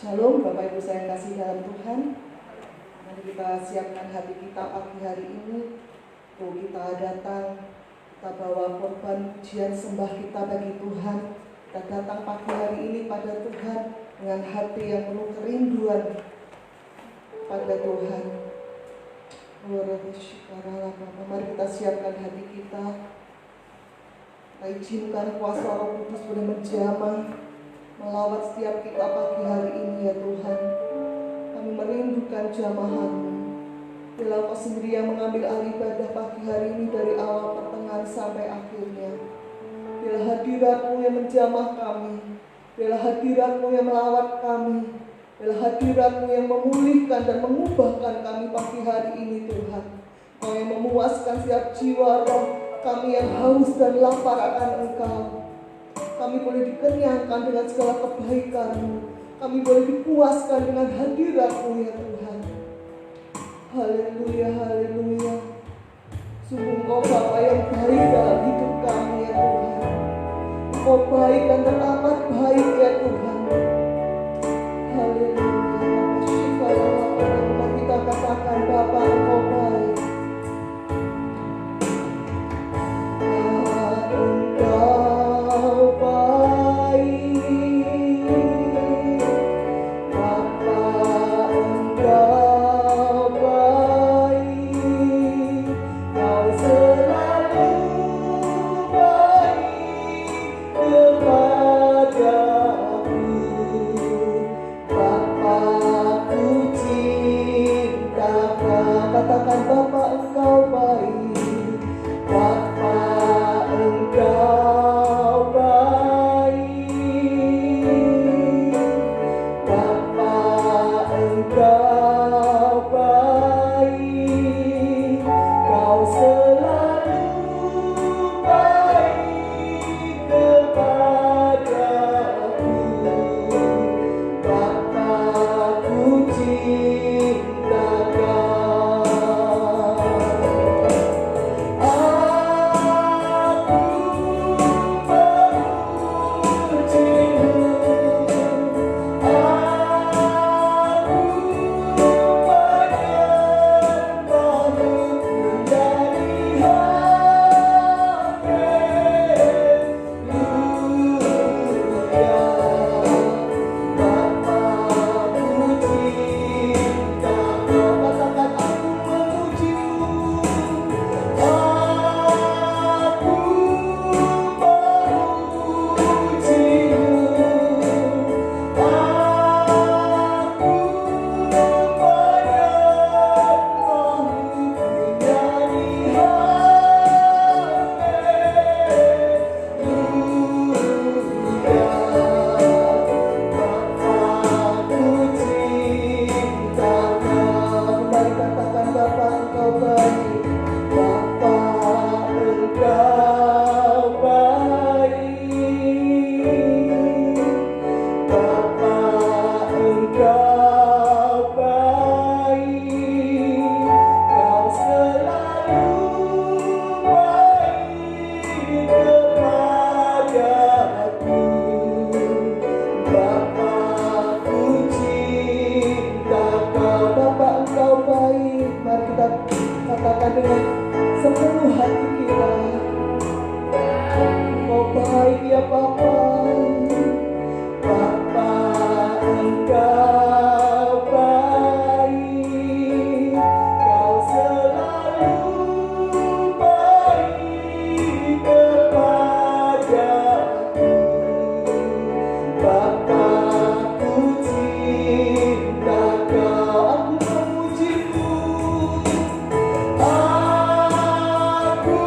Shalom Bapak Ibu saya yang kasih dalam Tuhan. Mari kita siapkan hati kita pagi hari ini. Kita datang, kita bawa korban pujian sembah kita bagi Tuhan. Kita datang pagi hari ini pada Tuhan dengan hati yang penuh kerinduan pada Tuhan. Mari kita siapkan hati kita. Kita izinkan kuasa Roh Kudus boleh menjamah melawat setiap kita pagi hari ini ya Tuhan. Kami merindukan jamahan-Mu. Bila Kau sendiri yang mengambil alih ibadah pagi hari ini dari awal pertengahan sampai akhirnya. Bila hadirat-Mu yang menjamah kami. Bila hadirat-Mu yang melawat kami. Bila hadirat-Mu yang memulihkan dan mengubahkan kami pagi hari ini Tuhan. Kau yang memuaskan setiap jiwa roh kami yang haus dan lapar akan Engkau. Kami boleh dikenyangkan dengan segala kebaikan-Mu. Kami boleh dipuaskan dengan hadirat-Mu ya Tuhan. Haleluya, haleluya. Sungguh Engkau Bapa yang baik dalam hidup kami ya Tuhan. Engkau baik dan teramat baik ya Tuhan. Haleluya. Kita katakan Bapa Engkau baik. Katakan Bapa Engkau baik, Bapa Engkau baik, Bapa Engkau baik, Kau selalu baik kepadaku, Bapa ku cinta Kau. Katakan dengan sepenuh hati kita, Engkau baik ya Bapa, Bapa Engkau baik, Kau selalu baik kepadaku, Bapa ku cinta Kau, aku memuji-Mu. Aku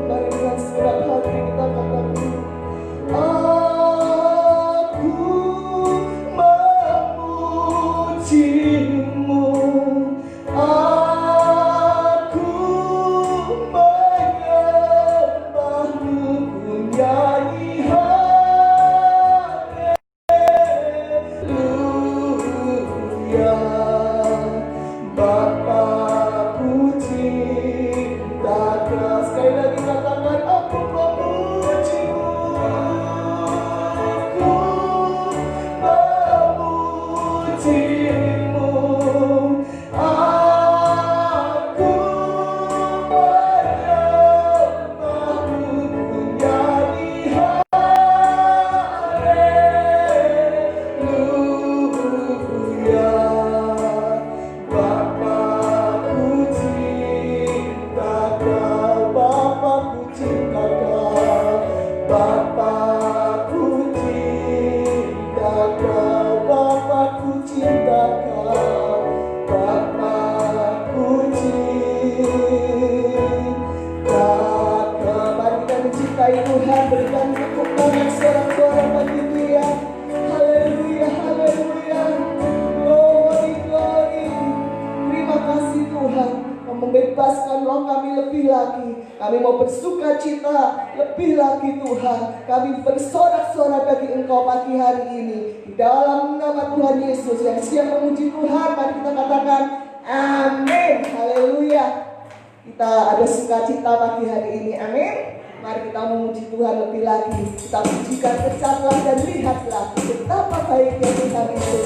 Mari dengan segenap hati kita katakan, Tuhan, berikan tepuk tangan sorak-sorak bagi Dia. Haleluya, haleluya. Glory, glory. Terima kasih Tuhan, Kau membebaskan roh kami lebih lagi. Kami mau bersuka cita lebih lagi Tuhan. Kami bersorak-sorak bagi Engkau pagi hari ini. Di dalam nama Tuhan Yesus yang siap memuji Tuhan, mari kita katakan amin. Haleluya. Kita ada sukacita pagi hari ini, amin. Mari kita memuji Tuhan lebih lagi. Kita pujikan, kecaplah dan lihatlah betapa baiknya Tuhan itu.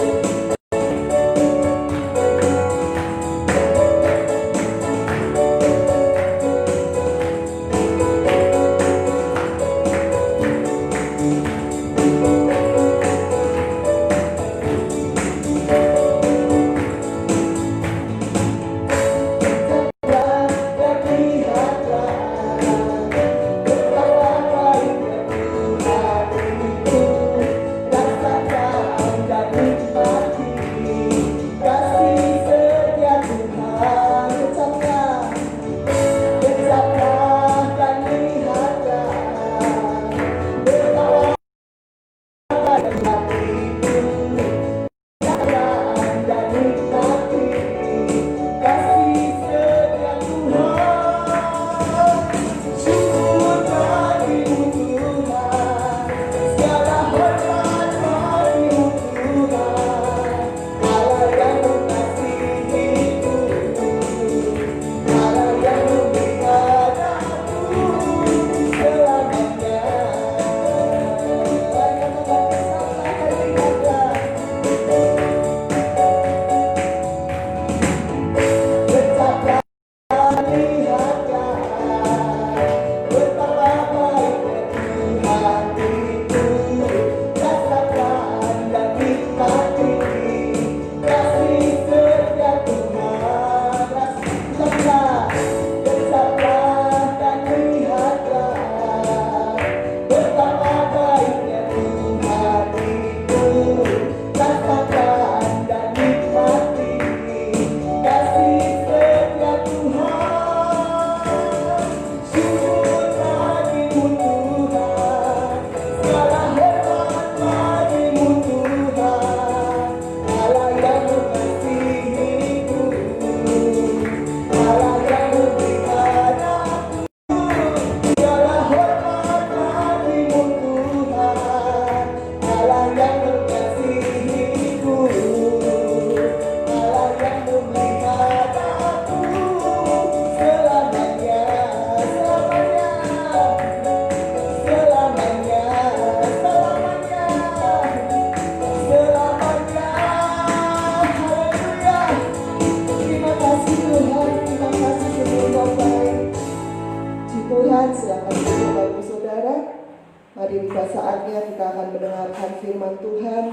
Mari tiba saatnya kita akan mendengarkan firman Tuhan.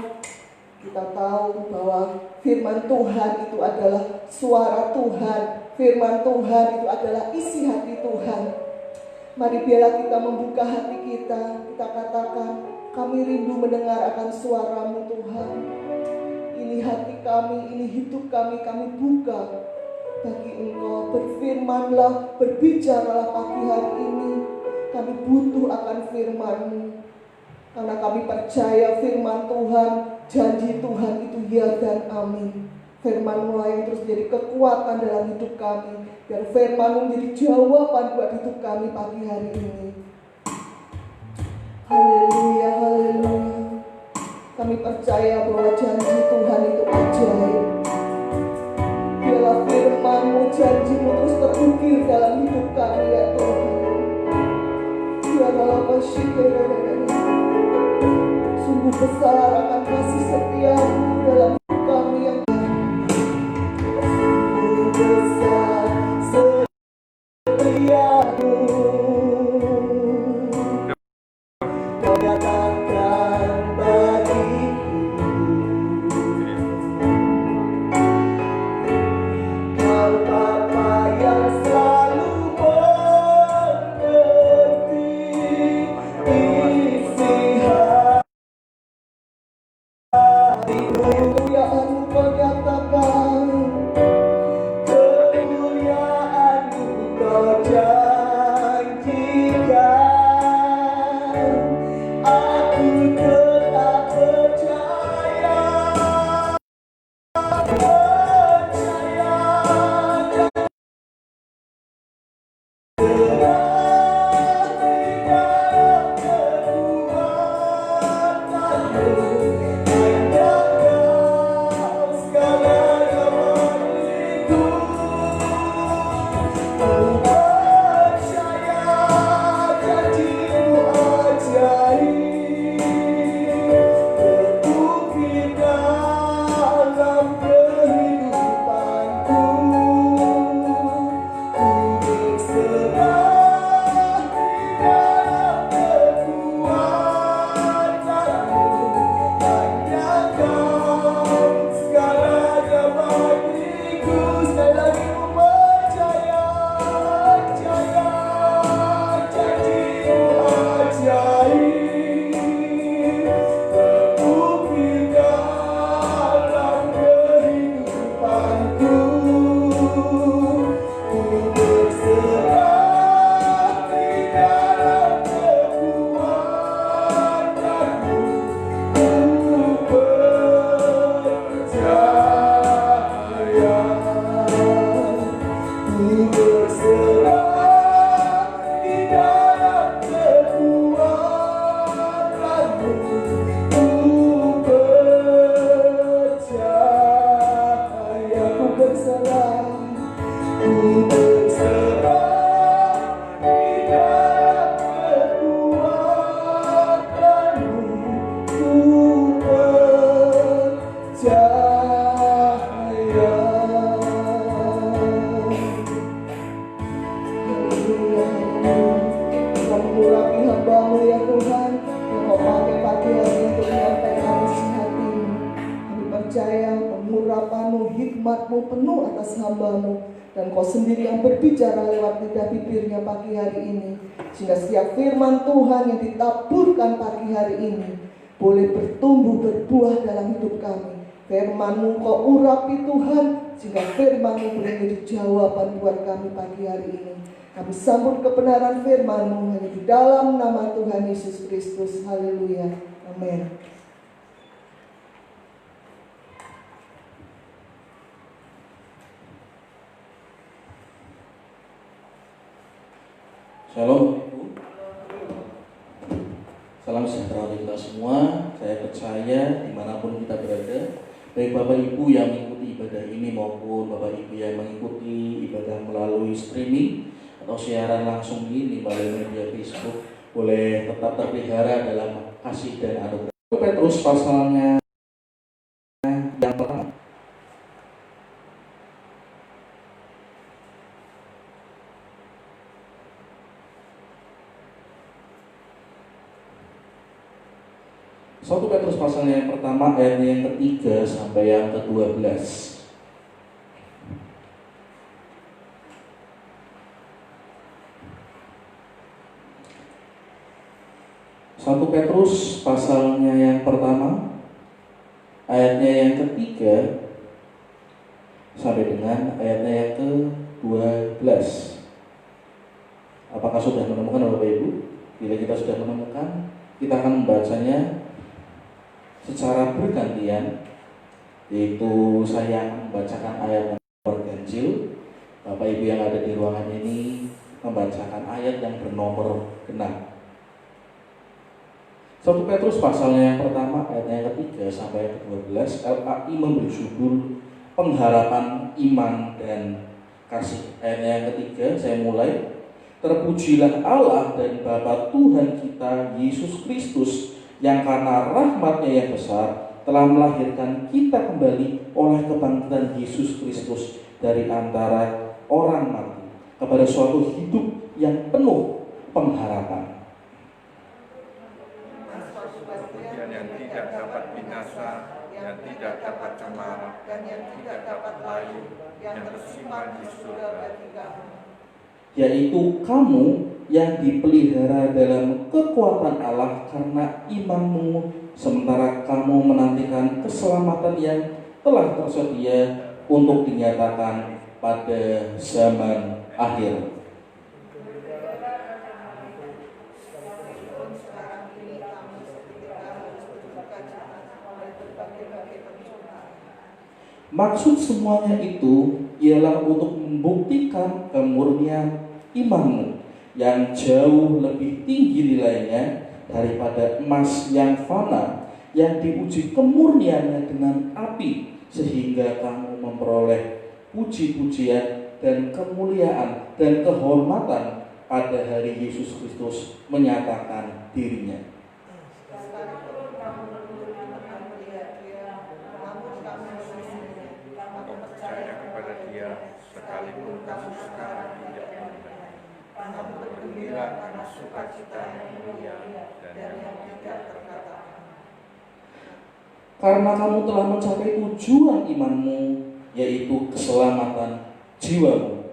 Kita tahu bahwa firman Tuhan itu adalah suara Tuhan. Firman Tuhan itu adalah isi hati Tuhan. Mari biarlah kita membuka hati kita. Kita katakan, Kami rindu mendengar akan suara-Mu Tuhan. Ini hati kami, ini hidup kami buka bagi Engkau. Berfirmanlah, berbicaralah pagi hari ini. Kami butuh akan firman-Mu, karena kami percaya firman Tuhan, janji Tuhan itu ya dan amin. Firman-Mu yang terus jadi kekuatan dalam hidup kami, biar firman-Mu menjadi jawaban buat hidup kami pagi hari ini. Haleluya, haleluya. Kami percaya bahwa janji Tuhan itu ajaib. Biarlah firman-Mu, janji-Mu terus terukir dalam hidup kami ya Tuhan. Biarlah sungguh besar akan kasih setia-Mu dalam hidup kami yang besar setia-Mu. Kau nyatakan bagiku, Kau Bapa yang selalu mengerti isi hatiku. Kemuliaan-Mu Kau nyatakan, kemuliaan-Mu Kau janjikan. Aku tetap percaya, hikmat-Mu penuh atas hamba-Mu, dan Kau sendiri yang berbicara lewat lidah bibirnya pagi hari ini, sehingga setiap firman Tuhan yang ditaburkan pagi hari ini boleh bertumbuh berbuah dalam hidup kami. Firman-Mu Kau urapi Tuhan, sehingga firman-Mu boleh menjadi jawaban buat kami pagi hari ini. Kami sambut kebenaran firman-Mu hanya di dalam nama Tuhan Yesus Kristus. Haleluya, amin. Shalom Ibu, salam sejahtera untuk kita semua. Saya percaya dimanapun kita berada, baik Bapak Ibu yang mengikuti ibadah ini maupun Bapak Ibu yang mengikuti ibadah melalui streaming atau siaran langsung ini melalui media Facebook, boleh tetap terpelihara dalam kasih dan anugerah. Petrus pasalnya yang pertama. 1 Petrus pasalnya yang pertama ayat yang ketiga sampai yang ke-12. 1 Petrus pasalnya yang pertama, ayatnya yang ketiga sampai dengan ayatnya yang ke-12. Apakah sudah menemukan Bapak Ibu? Bila kita sudah menemukan, kita akan membacanya secara bergantian, yaitu saya akan membacakan ayat yang berganjil, Bapak Ibu yang ada di ruangan ini membacakan ayat yang bernomor genap. 1 Petrus pasalnya yang pertama, ayatnya yang ketiga sampai yang ke-12, LAI memberi judul pengharapan iman dan kasih. Ayatnya yang ketiga, saya mulai. Terpujilah Allah dan Bapa Tuhan kita Yesus Kristus, yang karena rahmat-Nya yang besar telah melahirkan kita kembali oleh kebangkitan Yesus Kristus dari antara orang mati kepada suatu hidup yang penuh pengharapan. Yang tidak dapat binasa, yang tidak dapat cemara, dan yang tidak dapat layu, yang tersimpan di surga bagi kamu, yaitu kamu yang dipelihara dalam kekuatan Allah karena imanmu, sementara kamu menantikan keselamatan yang telah tersedia untuk dinyatakan pada zaman akhir. Maksud semuanya itu ialah untuk membuktikan kemurnian imanmu yang jauh lebih tinggi nilainya daripada emas yang fana, yang diuji kemurniannya dengan api, sehingga kamu memperoleh puji-pujian dan kemuliaan dan kehormatan pada hari Yesus Kristus menyatakan dirinya. percaya kepada Dia sekalipun kamu sekarang tidak mengenal. Kamu bergembira karena sukacita yang mulia dan yang tidak terkatakan. Karena kamu telah mencapai tujuan imanmu, yaitu keselamatan jiwamu.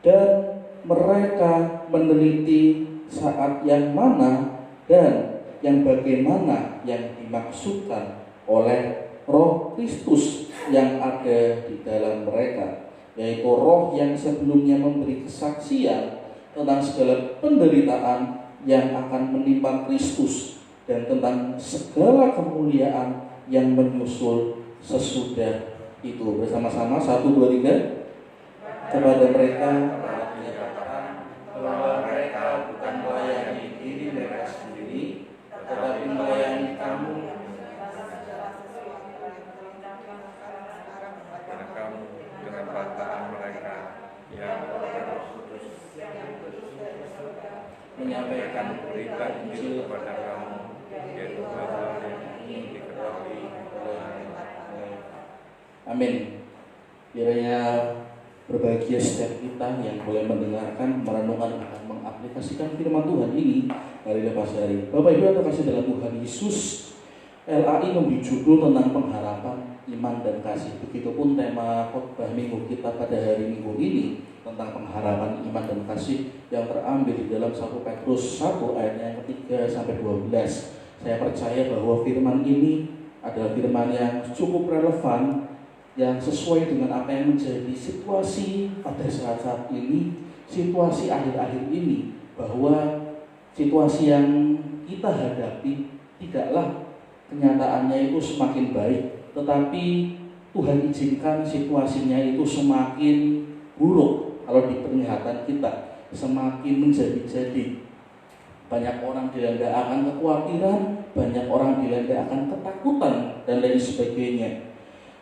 Dan mereka meneliti saat yang mana dan yang bagaimana yang dimaksudkan oleh Roh Kristus yang ada di dalam mereka, yaitu Roh yang sebelumnya memberi kesaksian tentang segala penderitaan yang akan menimpa Kristus dan tentang segala kemuliaan yang menyusul sesudah itu. Bersama-sama 1, 2, 3. Kepada mereka menyatakan bahwa mereka bukan melayani diri mereka sendiri, tetapi melayani kamu. Kepada kamu dengan bantahan mereka yang Roh Kudus menyampaikan berita Injil kepada kamu, yaitu hal-hal yang ingin diketahui oleh. Amin. Kiranya berbahagia setiap kita yang boleh mendengarkan, merenungkan, akan mengaplikasikan firman Tuhan ini hari lepas hari. Bapak Ibu yang terkasih dalam Tuhan Yesus, LAI memberi judul tentang pengharapan iman dan kasih. Begitupun tema khotbah minggu kita pada hari Minggu ini tentang pengharapan iman dan kasih yang terambil di dalam 1 Petrus 1 ayatnya yang ketiga sampai 12. Saya percaya bahwa firman ini adalah firman yang cukup relevan, yang sesuai dengan apa yang menjadi situasi pada saat ini, situasi akhir-akhir ini, bahwa situasi yang kita hadapi tidaklah kenyataannya itu semakin baik, tetapi Tuhan izinkan situasinya itu semakin buruk. Kalau di penglihatan kita semakin menjadi-jadi, banyak orang dilanda akan kekhawatiran, banyak orang dilanda akan ketakutan dan lain sebagainya.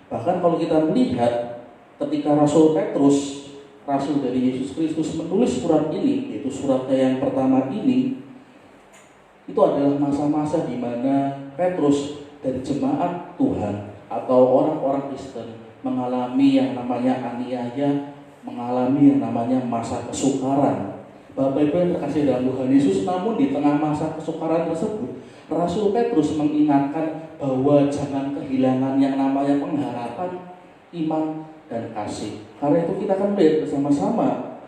Bahkan kalau kita melihat ketika Rasul Petrus, Rasul dari Yesus Kristus menulis surat ini, yaitu suratnya yang pertama ini, itu adalah masa-masa di mana Petrus dari jemaat Tuhan atau orang-orang Kristen mengalami yang namanya aniaya, mengalami yang namanya masa kesukaran, Bapak Ibu yang terkasih dalam Tuhan Yesus, namun di tengah masa kesukaran tersebut, Rasul Petrus mengingatkan bahwa jangan kehilangan yang namanya pengharapan, iman, dan kasih. Karena itu kita akan melihat bersama-sama,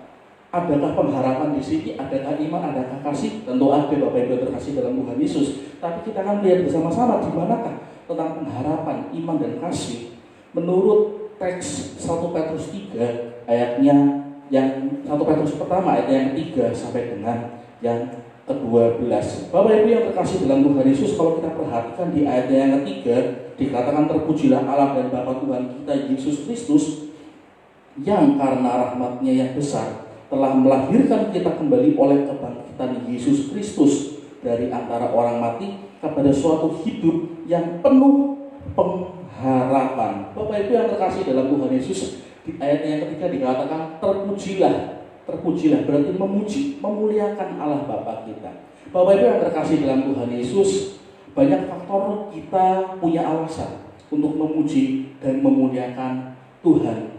adakah pengharapan di sini, adakah iman, adakah kasih? Tentu ada, Bapak Ibu terkasih dalam Tuhan Yesus. Tapi kita akan melihat bersama-sama di manakah tentang pengharapan, iman, dan kasih. Menurut teks 1 Petrus 3 ayatnya yang 1 Petrus pertama ayat yang ketiga sampai dengan yang ke-12. Bapak Ibu yang terkasih dalam Tuhan Yesus, kalau kita perhatikan di ayat yang ketiga dikatakan terpujilah Allah dan Bapa Tuhan kita Yesus Kristus yang karena rahmat-Nya yang besar telah melahirkan kita kembali oleh kebangkitan Yesus Kristus dari antara orang mati kepada suatu hidup yang penuh pengharapan. Bapak Ibu yang terkasih dalam Tuhan Yesus, di ayat yang ketiga dikatakan terpujilah berarti memuji, memuliakan Allah Bapa kita. Bapak Ibu yang terkasih dalam Tuhan Yesus, banyak faktor kita punya alasan untuk memuji dan memuliakan Tuhan.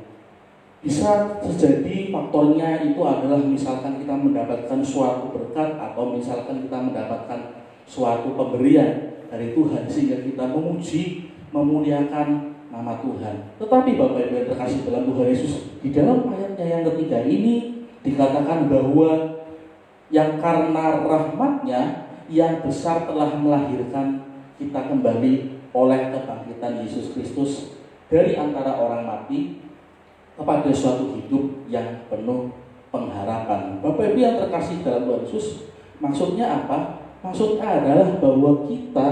Bisa terjadi faktornya itu adalah misalkan kita mendapatkan suatu berkat atau misalkan kita mendapatkan suatu pemberian dari Tuhan sehingga kita memuji, memuliakan nama Tuhan. Tetapi Bapak Ibu yang terkasih dalam Tuhan Yesus, di dalam ayatnya yang ketiga ini dikatakan bahwa yang karena rahmat-Nya yang besar telah melahirkan kita kembali oleh kebangkitan Yesus Kristus dari antara orang mati kepada suatu hidup yang penuh pengharapan. Bapak Ibu yang terkasih dalam Tuhan Yesus, maksudnya apa? Maksudnya adalah bahwa kita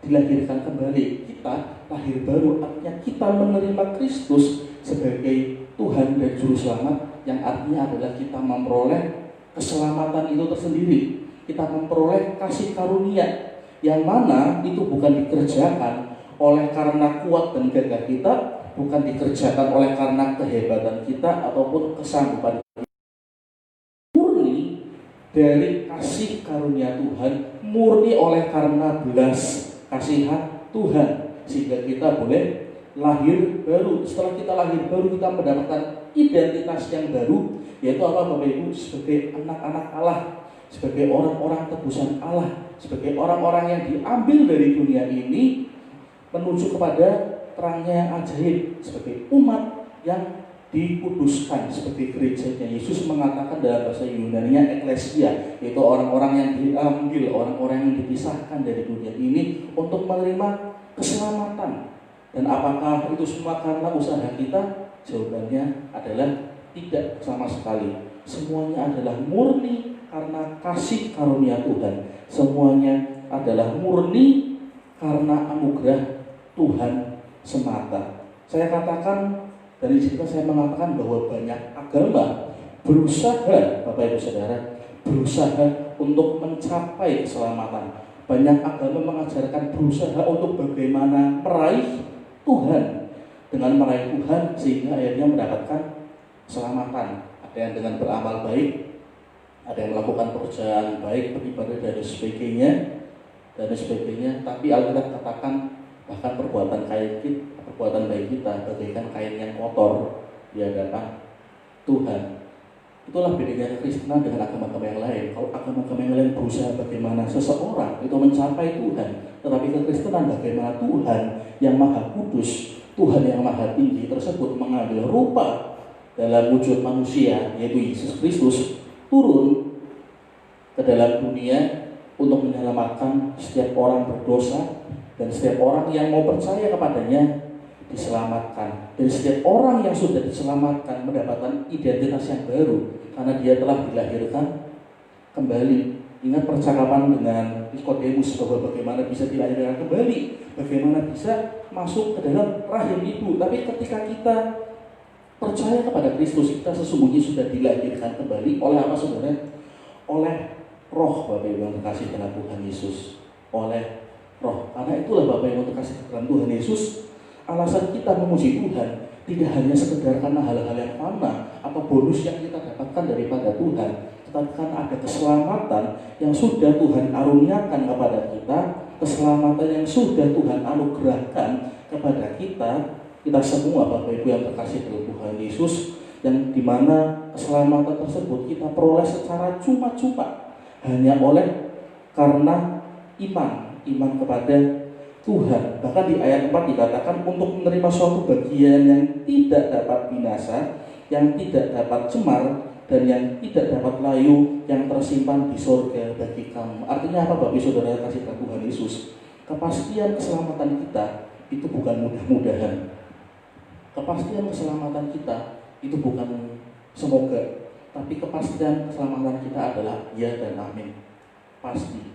dilahirkan kembali, kita lahir baru, artinya kita menerima Kristus sebagai Tuhan dan Juru Selamat, yang artinya adalah kita memperoleh keselamatan itu tersendiri. Kita memperoleh kasih karunia, yang mana itu bukan dikerjakan oleh karena kuat dan gagah kita, bukan dikerjakan oleh karena kehebatan kita ataupun kesanggupan kita. Murni dari kasih karunia Tuhan, murni oleh karena belas kasihan Tuhan, sehingga kita boleh lahir baru. Setelah kita lahir baru, kita mendapatkan identitas yang baru, yaitu apa Bapak Ibu? Sebagai anak-anak Allah, sebagai orang-orang tebusan Allah, sebagai orang-orang yang diambil dari dunia ini menuju kepada terangnya yang ajaib, sebagai umat yang dikuduskan, seperti gerejanya Yesus mengatakan dalam bahasa Yunani-nya eklesia, yaitu orang-orang yang diambil, orang-orang yang dipisahkan dari dunia ini untuk menerima keselamatan. Dan apakah itu semua karena usaha kita? Jawabannya adalah tidak sama sekali. Semuanya adalah murni karena kasih karunia Tuhan. Semuanya adalah murni karena anugerah Tuhan semata. Saya katakan, dari situ saya mengatakan bahwa banyak agama berusaha, Bapak Ibu Saudara, berusaha untuk mencapai keselamatan. Banyak agama mengajarkan berusaha untuk bagaimana meraih Tuhan. Dengan meraih Tuhan sehingga akhirnya mendapatkan keselamatan. Ada yang dengan beramal baik, ada yang melakukan pekerjaan baik, beribadah dan sebagainya. Tapi Alkitab katakan bahkan perbuatan baik kita bagaikan kain yang kotor di hadapan Tuhan. Itulah bedanya Kekristenan dengan agama-agama yang lain. Kalau agama-agama yang lain berusaha bagaimana seseorang itu mencapai Tuhan, tetapi Kekristenan bagaimana Tuhan yang Maha Kudus, Tuhan yang Maha Tinggi tersebut mengambil rupa dalam wujud manusia, yaitu Yesus Kristus, turun ke dalam dunia untuk menyelamatkan setiap orang berdosa, dan setiap orang yang mau percaya kepadanya diselamatkan. Dan setiap orang yang sudah diselamatkan mendapatkan identitas yang baru karena dia telah dilahirkan kembali. Ingat percakapan dengan Nikodemus bahwa bagaimana bisa dilahirkan kembali, bagaimana bisa masuk ke dalam rahim ibu. Tapi ketika kita percaya kepada Kristus, kita sesungguhnya sudah dilahirkan kembali oleh apa saudara? Oleh Roh, Bapak Ibu yang terkasih dalam Tuhan Yesus. Oleh Roh. Karena itulah Bapak Ibu yang terkasih dalam Tuhan Yesus, alasan kita memuji Tuhan tidak hanya sekedar karena hal-hal yang fana atau bonus yang kita dapatkan daripada Tuhan, tetapi karena ada keselamatan yang sudah Tuhan karuniakan kepada kita, keselamatan yang sudah Tuhan anugerahkan kepada kita semua Bapak Ibu yang terkasih dalam Tuhan Yesus, yang dimana keselamatan tersebut kita peroleh secara cuma-cuma hanya oleh karena iman kepada Tuhan. Bahkan di ayat 4 dikatakan untuk menerima suatu bagian yang tidak dapat binasa, yang tidak dapat cemar, dan yang tidak dapat layu, yang tersimpan di surga bagi kamu. Artinya apa Bapak Ibu Saudara kasih Tuhan Yesus? Kepastian keselamatan kita itu bukan mudah-mudahan. Kepastian keselamatan kita itu bukan semoga, tapi kepastian keselamatan kita adalah ya dan amin. Pasti.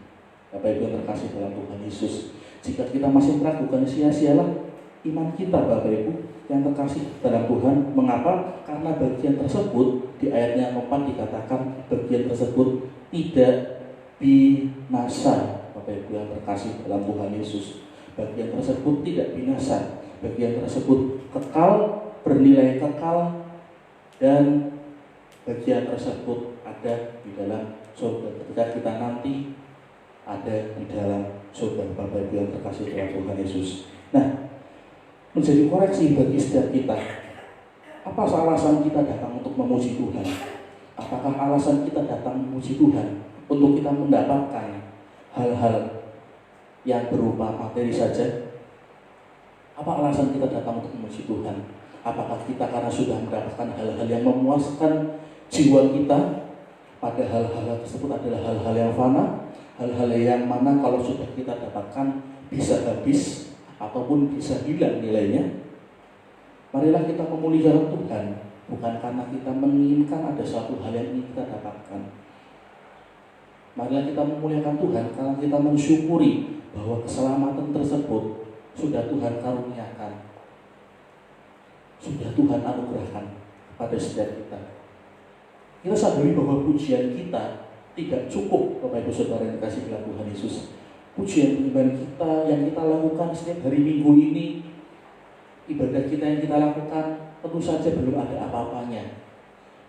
Bapak Ibu yang terkasih dalam Tuhan Yesus, jika kita masih meragukan, sia-sialah iman kita Bapak Ibu yang terkasih dalam Tuhan. Mengapa? Karena bagian tersebut di ayatnya 4 dikatakan bagian tersebut tidak binasa. Bapak Ibu yang terkasih dalam Tuhan Yesus, bagian tersebut tidak binasa, bagian tersebut kekal, bernilai kekal, dan bagian tersebut ada di dalam surga ketika kita nanti ada di dalam surga. Bapak Ibu yang terkasih dalam Tuhan Yesus. Nah, menjadi koreksi bagi setiap kita. Apa alasan kita datang untuk memuji Tuhan? Apakah alasan kita datang memuji Tuhan untuk kita mendapatkan hal-hal yang berupa materi saja? Apa alasan kita datang untuk memuji Tuhan? Apakah kita karena sudah mendapatkan hal-hal yang memuaskan jiwa kita? Padahal hal-hal tersebut adalah hal-hal yang fana, hal-hal yang mana kalau sudah kita dapatkan bisa habis ataupun bisa hilang nilainya. Marilah kita memuliakan Tuhan, bukan karena kita menginginkan ada suatu hal yang ingin kita dapatkan. Marilah kita memuliakan Tuhan karena kita mensyukuri bahwa keselamatan tersebut sudah Tuhan karuniakan, sudah Tuhan anugerahkan kepada setiap kita. Kita sadari bahwa pujian kita tidak cukup, Bapak Ibu Saudara yang dikasihi dalam Tuhan Yesus. Pujian ibadah kita yang kita lakukan setiap hari Minggu ini, ibadah kita yang kita lakukan tentu saja belum ada apa-apanya.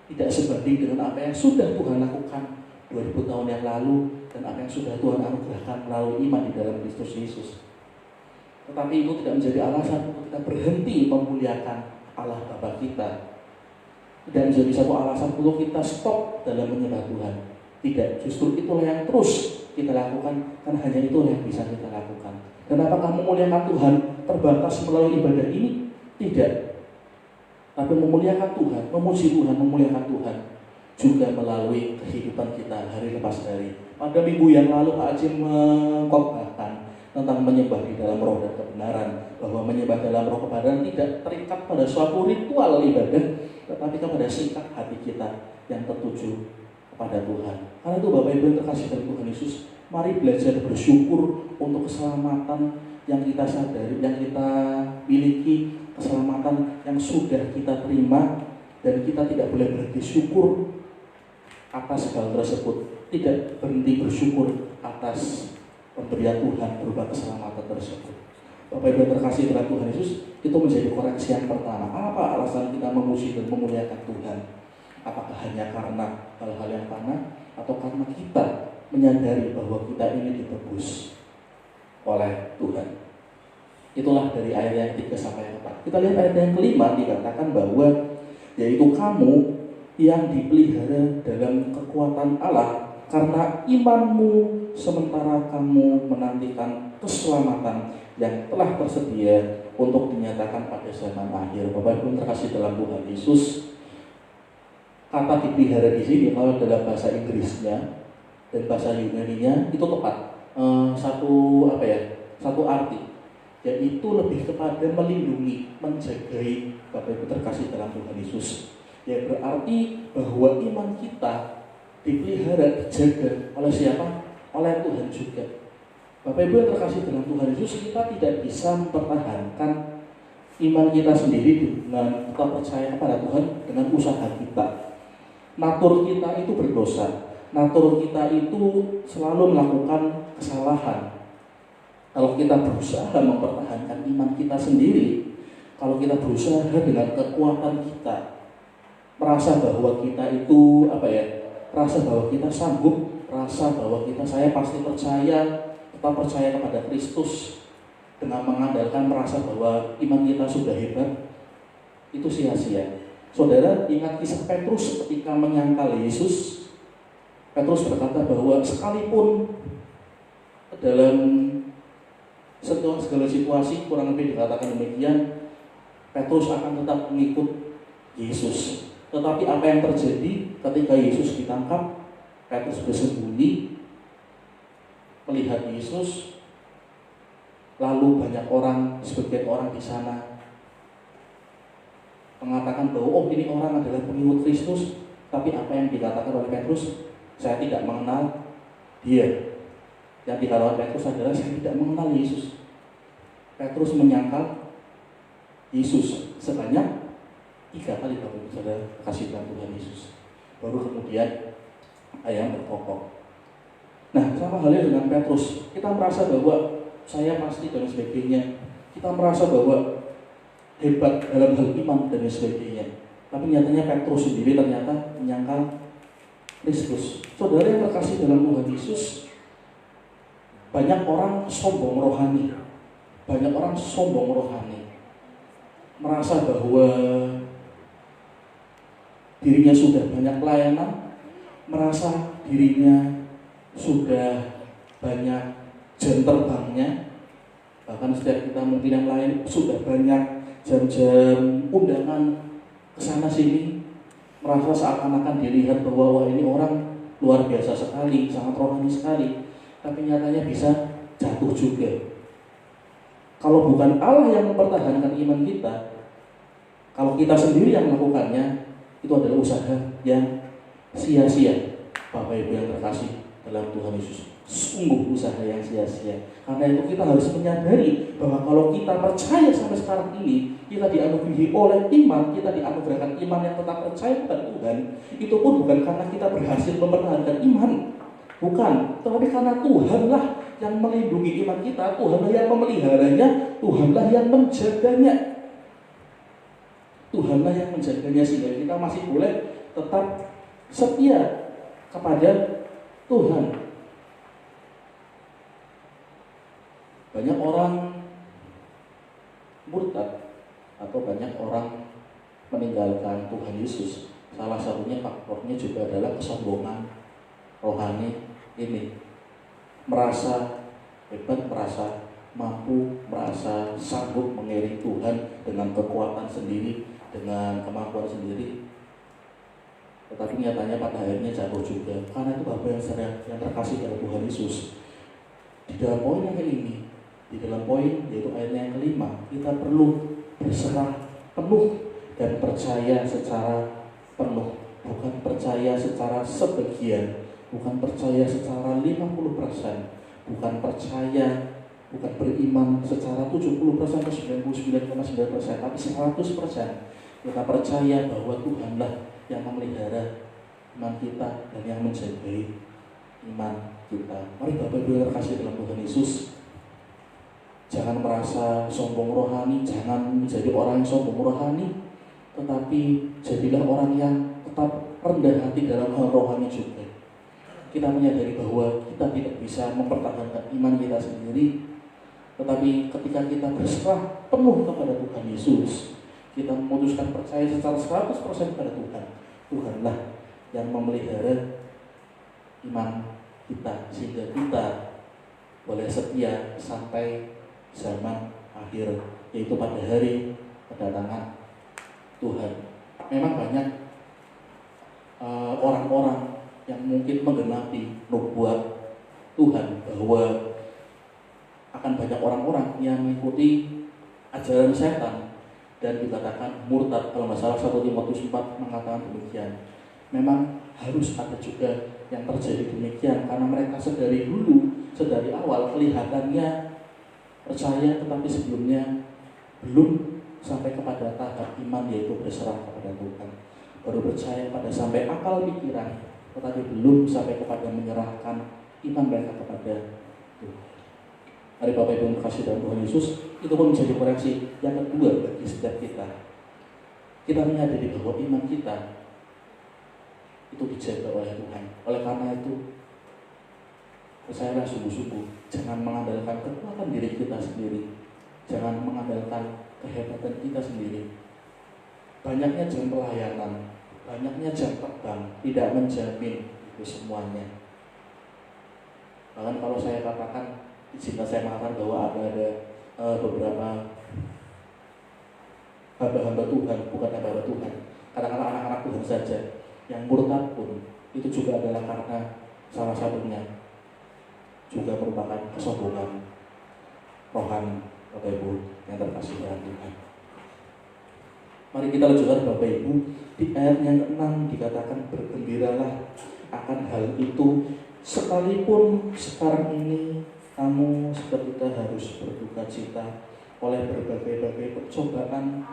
Tidak sebanding dengan apa yang sudah Tuhan lakukan 2000 tahun yang lalu dan apa yang sudah Tuhan anugerahkan melalui iman di dalam Kristus Yesus. Tetapi itu tidak menjadi alasan untuk kita berhenti memuliakan Allah Bapa kita. Tidak menjadi satu alasan untuk kita stop dalam menyembah Tuhan. Tidak, justru itulah yang terus kita lakukan, karena hanya itulah yang bisa kita lakukan. Dan apakah memuliakan Tuhan terbatas melalui ibadah ini? Tidak. Tapi memuliakan Tuhan, memuji Tuhan, memuliakan Tuhan juga melalui kehidupan kita hari lepas hari. Pada minggu yang lalu Pak Acim mengkhotbahkan tentang menyembah di dalam roh dan kebenaran, bahwa menyembah dalam roh kebenaran tidak terikat pada suatu ritual ibadah, tetapi kepada sikap hati kita yang tertuju kepada Tuhan. Karena itu Bapak Ibu yang terkasih dalam Tuhan Yesus, mari belajar bersyukur untuk keselamatan yang kita sadari, yang kita miliki, keselamatan yang sudah kita terima, dan kita tidak boleh berhenti syukur atas hal tersebut, tidak berhenti bersyukur atas pemberian Tuhan berupa keselamatan tersebut. Bapak Ibu yang terkasih dalam Tuhan Yesus, itu menjadi koreksi yang pertama. Apa alasan kita memuji dan memuliakan Tuhan? Apakah hanya karena hal-hal yang fana, atau karena kita menyadari bahwa kita ini ditebus oleh Tuhan? Itulah dari ayat yang 3 sampai 4. Kita lihat ayat yang kelima, dikatakan bahwa yaitu kamu yang dipelihara dalam kekuatan Allah karena imanmu, sementara kamu menantikan keselamatan yang telah tersedia untuk dinyatakan pada zaman akhir. Bapak Ibu terkasih dalam Tuhan Yesus, kata dipelihara di sini kalau dalam bahasa Inggrisnya dan bahasa Yunani-nya itu tepat. Satu arti, yaitu lebih kepada melindungi, menjagai. Bapak Ibu terkasih dalam Tuhan Yesus, ya berarti bahwa iman kita dipelihara, dijaga oleh siapa? Oleh Tuhan juga. Bapak Ibu yang terkasih dalam Tuhan Yesus, kita tidak bisa mempertahankan iman kita sendiri dengan tetap percaya kepada Tuhan dengan usaha kita. Natur kita itu berdosa, natur kita itu selalu melakukan kesalahan. Kalau kita berusaha mempertahankan iman kita sendiri, kalau kita berusaha dengan kekuatan kita, merasa bahwa kita itu merasa bahwa kita sanggup, merasa bahwa saya pasti percaya, tetap percaya kepada Kristus dengan mengandalkan merasa bahwa iman kita sudah hebat, itu sia-sia. Saudara ingat kisah Petrus ketika menyangkal Yesus. Petrus berkata bahwa sekalipun dalam segala situasi kurang lebih dikatakan demikian, Petrus akan tetap mengikut Yesus. Tetapi apa yang terjadi ketika Yesus ditangkap? Petrus bersembunyi melihat Yesus, lalu banyak orang, sebagian orang di sana mengatakan bahwa ini orang adalah pengikut Kristus. Tapi apa yang dikatakan oleh Petrus? Saya tidak mengenal dia. Yang dikatakan Petrus adalah saya tidak mengenal Yesus. Petrus menyangkal Yesus sebanyak 3 kali, Bapak Ibu Saudara kasih Tuhan Yesus. Baru kemudian ayam berkokok. Nah, sama halnya dengan Petrus. Kita merasa bahwa saya pasti dan sebagainya. Kita merasa bahwa hebat dalam hal iman dan sebagainya. Tapi nyatanya Petrus sendiri ternyata menyangkal Kristus. Saudara yang terkasih dalam Tuhan Yesus, banyak orang sombong rohani. Banyak orang sombong rohani. Merasa bahwa dirinya sudah banyak pelayanan, merasa dirinya sudah banyak jam terbangnya. Bahkan setiap kita mungkin yang lain sudah banyak jam-jam undangan kesana sini, merasa seakan-akan dilihat bahwa wah ini orang luar biasa sekali, sangat rohani sekali. Tapi nyatanya bisa jatuh juga. Kalau bukan Allah yang mempertahankan iman kita, kalau kita sendiri yang melakukannya, itu adalah usaha yang sia-sia. Bapak Ibu yang terkasih dalam Tuhan Yesus, sungguh usaha yang sia-sia. Karena itu kita harus menyadari bahwa kalau kita percaya sampai sekarang ini, kita dianugerahi oleh iman, kita dianugerahkan iman yang tetap percaya kepada Tuhan. Itu pun bukan karena kita berhasil mempertahankan iman, bukan, tetapi karena Tuhanlah yang melindungi iman kita, Tuhanlah yang memeliharanya, Tuhanlah yang menjaganya. Tuhanlah yang menjaganya sehingga kita masih boleh tetap setia kepada Tuhan. Banyak orang murtad atau banyak orang meninggalkan Tuhan Yesus. Salah satunya faktornya juga adalah kesombongan rohani ini. Merasa hebat, merasa mampu, merasa sanggup mengiring Tuhan dengan kekuatan sendiri, dengan kemampuan sendiri. Tetapi nyatanya pada akhirnya jatuh juga. Karena itu Bapak yang terkasih dalam Tuhan Yesus, di dalam poin yang ini, di dalam poin yaitu ayatnya yang kelima, kita perlu berserah penuh dan percaya secara penuh, bukan percaya secara sebagian, bukan percaya secara 50%, bukan percaya, bukan beriman secara 70% atau 99,9%, tapi 100%. Kita percaya bahwa Tuhanlah yang memelihara iman kita dan yang menjagai iman kita. Mari Bapak Ibu terkasih dalam Tuhan Yesus, jangan merasa sombong rohani, jangan menjadi orang yang sombong rohani, tetapi jadilah orang yang tetap rendah hati dalam hal rohani juga. Kita menyadari bahwa kita tidak bisa mempertahankan iman kita sendiri, tetapi ketika kita berserah penuh kepada Tuhan Yesus, kita memutuskan percaya secara 100% pada Tuhan, Tuhanlah yang memelihara iman kita sehingga kita boleh setia sampai zaman akhir, yaitu pada hari kedatangan Tuhan. Memang banyak orang-orang yang mungkin menggenapi nubuat Tuhan bahwa akan banyak orang-orang yang mengikuti ajaran setan dan dikatakan murtad. Kalau nggak salah 1 Timotius 4 mengatakan demikian. Memang harus ada juga yang terjadi demikian, karena mereka sedari dulu, sedari awal kelihatannya percaya, tetapi sebelumnya belum sampai kepada tahap iman, yaitu berserah kepada Tuhan. Baru percaya pada sampai akal pikiran, tetapi belum sampai kepada menyerahkan iman mereka kepada Tuhan. Mari Bapak Ibu terkasih dalam Tuhan Yesus, itu pun menjadi koreksi yang kedua bagi setiap kita. Kita menyadari bahwa iman kita itu dijaga oleh Tuhan. Oleh karena itu, percayalah sungguh-sungguh, jangan mengandalkan kekuatan diri kita sendiri, jangan mengandalkan kehebatan kita sendiri, banyaknya jam pelayanan, banyaknya jam terbang tidak menjamin itu semuanya. Bahkan kalau saya katakan, izinkan saya mengatakan bahwa ada beberapa hamba-hamba Tuhan, bukan hamba-hamba Tuhan, kadang-kadang anak-anak Tuhan saja yang murtad pun itu juga adalah karena salah satunya juga merupakan kesombongan rohani, Bapak Ibu yang terkasih dalam Tuhan. Mari kita lanjutkan Bapak Ibu, di ayat yang ke-6 dikatakan bergembiralah akan hal itu, sekalipun sekarang ini kamu seketika harus berduka cita oleh berbagai-bagai percobaan.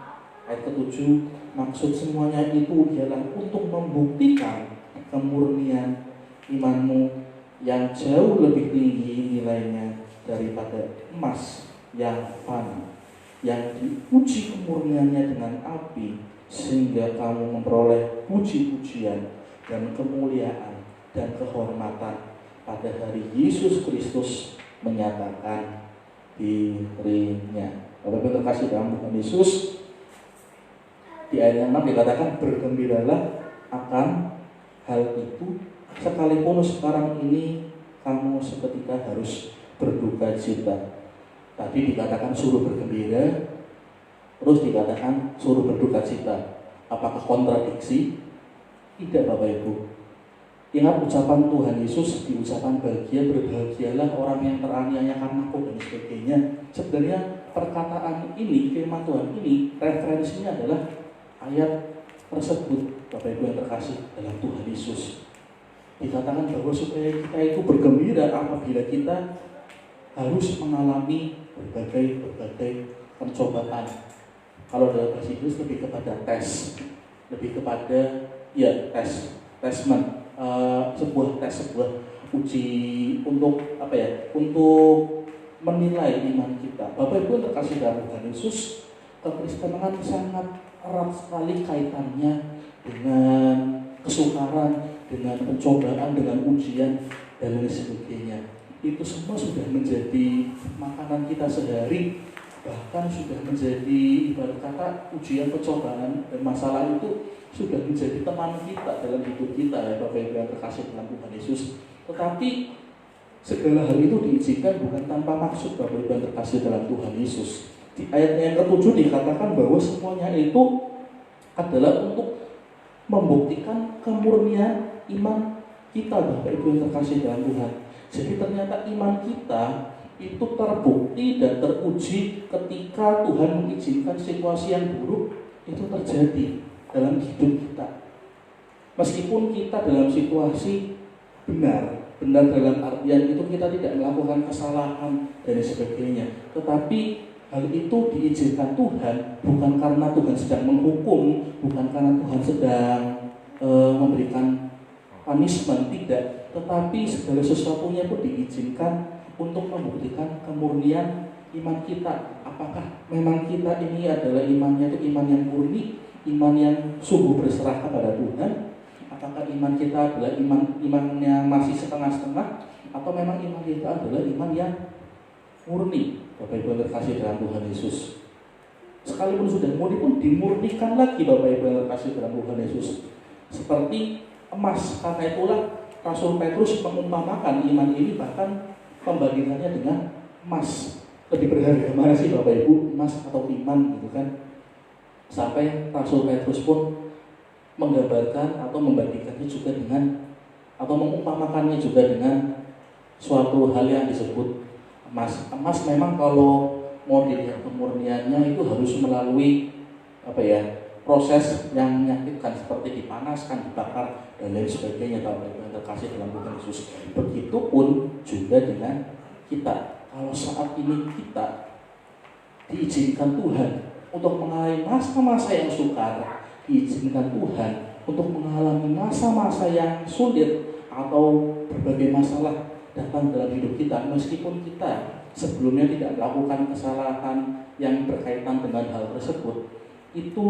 Ayat ke-7, maksud semuanya itu ialah untuk membuktikan kemurnian imanmu yang jauh lebih tinggi nilainya daripada emas yang fana, yang diuji kemurniannya dengan api, sehingga kamu memperoleh puji-pujian dan kemuliaan dan kehormatan pada hari Yesus Kristus menyatakan dirinya. Bapak Ibu terkasih dalam Tuhan Yesus, di ayat yang 6 dikatakan bergembiralah akan hal itu, sekalipun sekarang ini kamu seketika harus berduka cita. Tadi dikatakan suruh bergembira, terus dikatakan suruh berduka cita. Apakah kontradiksi? Tidak, Bapak Ibu. Ingat ucapan Tuhan Yesus di ucapan bahagia, berbahagialah orang yang teraniaya karena aku dan sebagainya. Sebenarnya perkataan ini, firman Tuhan ini, referensinya adalah ayat tersebut, Bapak Ibu yang terkasih dalam Tuhan Yesus. Dikatakan bahwa supaya kita itu bergembira apabila kita harus mengalami berbagai pencobaan. Kalau dalam bahasa Inggris lebih kepada tes, lebih kepada sebuah uji untuk untuk menilai iman kita. Bapak Ibu yang terkasih dalam Tuhan Yesus, kekristenan sangat erat sekali kaitannya dengan kesukaran, dengan pencobaan, dengan ujian dan lain sebagainya. Itu semua sudah menjadi makanan kita sehari, bahkan sudah menjadi ibarat kata ujian, pencobaan dan masalah itu sudah menjadi teman kita dalam hidup kita, ya Bapak Ibu yang terkasih dalam Tuhan Yesus. Tetapi segala hal itu diizinkan bukan tanpa maksud, Bapak Ibu yang terkasih dalam Tuhan Yesus. Di ayat yang ke-7 dikatakan bahwa semuanya itu adalah untuk membuktikan kemurnian iman kita, Bapak Ibu yang terkasih dalam Tuhan. Jadi ternyata iman kita itu terbukti dan teruji ketika Tuhan mengizinkan situasi yang buruk itu terjadi dalam hidup kita. Meskipun kita dalam situasi benar dalam artian itu kita tidak melakukan kesalahan dan sebagainya, tetapi hal itu diizinkan Tuhan bukan karena Tuhan sedang menghukum, bukan karena Tuhan sedang memberikan punishment, tidak, tetapi segala sesuatunya pun diizinkan untuk membuktikan kemurnian iman kita. Apakah memang kita ini adalah imannya itu iman yang murni, iman yang sungguh berserah kepada Tuhan? Apakah iman kita adalah imannya masih setengah-setengah, atau memang iman kita adalah iman yang murni? Bapak Ibu yang terkasih dalam Tuhan Yesus, sekalipun sudah murni pun dimurnikan lagi, Bapak Ibu yang terkasih dalam Tuhan Yesus, seperti emas. Karena itulah Rasul Petrus mengumpamakan iman ini, bahkan pembandingannya dengan emas. Lebih berharga mana sih Bapak Ibu, emas atau iman gitu kan? Sampai Rasul Petrus pun menggambarkan atau membandingkannya juga dengan, atau mengumpamakannya juga dengan suatu hal yang disebut emas. Emas memang kalau mau dilihat kemurniannya itu harus melalui proses yang menyakitkan, seperti dipanaskan, dibakar dan lain sebagainya, Bapak Ibu yang terkasih dalam Tuhan Yesus. Begitupun juga dengan kita. Kalau saat ini kita diizinkan Tuhan untuk mengalami masa-masa yang sukar, diizinkan Tuhan untuk mengalami masa-masa yang sulit atau berbagai masalah datang dalam hidup kita, meskipun kita sebelumnya tidak melakukan kesalahan yang berkaitan dengan hal tersebut, itu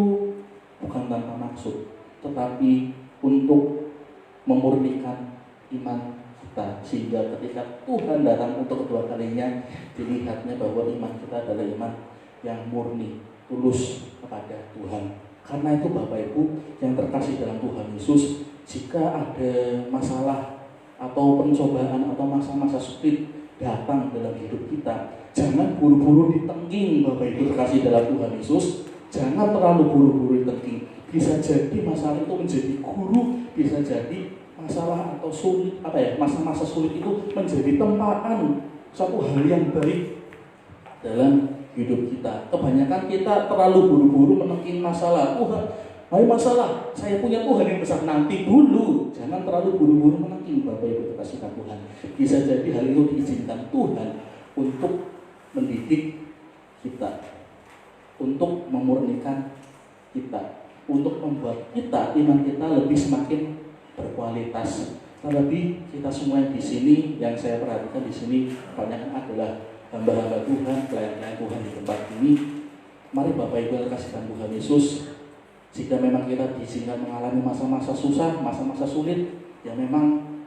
bukan tanpa maksud, tetapi untuk memurnikan iman kita, sehingga ketika Tuhan datang untuk kedua kalinya, dilihatnya bahwa iman kita adalah iman yang murni, tulus kepada Tuhan. Karena itu Bapak Ibu yang terkasih dalam Tuhan Yesus, jika ada masalah atau pencobaan atau masa-masa sulit datang dalam hidup kita, jangan buru-buru ditengking Bapak Ibu terkasih dalam Tuhan Yesus. Jangan terlalu buru-buru ditengking. Bisa jadi masalah itu menjadi guru, bisa jadi masalah atau sulit masa-masa sulit itu menjadi tempaan suatu hal yang baik dalam hidup kita. Kebanyakan kita terlalu buru-buru menengking masalah. Tuhan, hai masalah, saya punya Tuhan yang besar, nanti dulu. Jangan terlalu buru-buru menengking Bapak Ibu terkasih Tuhan. Bisa jadi hal itu diizinkan Tuhan untuk mendidik kita, untuk memurnikan kita, untuk membuat kita, iman kita lebih semakin berkualitas. Terlebih kita semua yang di sini, yang saya perhatikan di sini banyak adalah hamba-hamba Tuhan, pelayan-pelayan Tuhan di tempat ini. Mari Bapak Ibu yang dikasihkan Tuhan Yesus, jika memang kita diizinkan mengalami masa-masa susah, masa-masa sulit, ya memang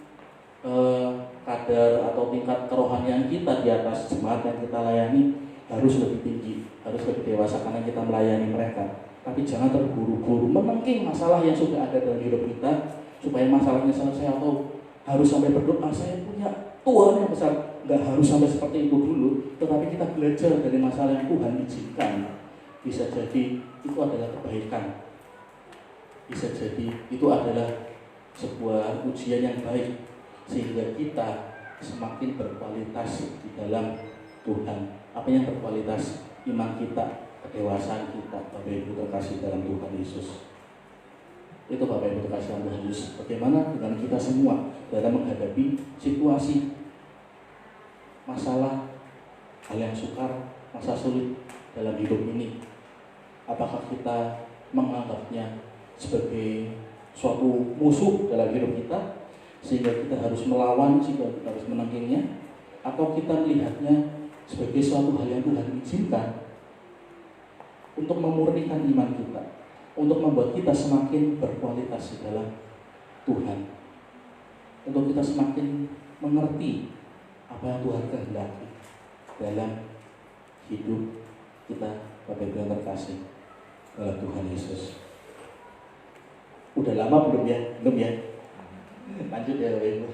kadar atau tingkat kerohanian kita di atas jemaat yang kita layani harus lebih tinggi, harus lebih dewasa karena kita melayani mereka. Tapi jangan terburu-buru menengking masalah yang sudah ada dalam hidup kita, supaya masalahnya selesai atau harus sampai berdoa saya punya Tuhan yang besar. Nggak harus sampai seperti itu dulu, tetapi kita belajar dari masalah yang Tuhan izinkan. Bisa jadi itu adalah kebaikan, bisa jadi itu adalah sebuah ujian yang baik, sehingga kita semakin berkualitas di dalam Tuhan. Apa yang berkualitas? Iman kita, kedewasaan kita, Bapak Ibu terkasih dalam Tuhan Yesus. Itu Bapak Ibu terkasih dalam Tuhan Yesus. Bagaimana dengan kita semua dalam menghadapi situasi, masalah, hal yang sukar, masa sulit dalam hidup ini? Apakah kita menganggapnya sebagai suatu musuh dalam hidup kita, sehingga kita harus melawan, sehingga kita harus menengkingnya? Atau kita melihatnya sebagai suatu hal yang Tuhan izinkan untuk memurnikan iman kita, untuk membuat kita semakin berkualitas di dalam Tuhan, untuk kita semakin mengerti apa yang Tuhan kehendaki dalam hidup kita, Bapak Ibu yang terkasih dalam Tuhan Yesus. Udah lama belum ya? Belum ya? Lanjut ya Bapak Ibu.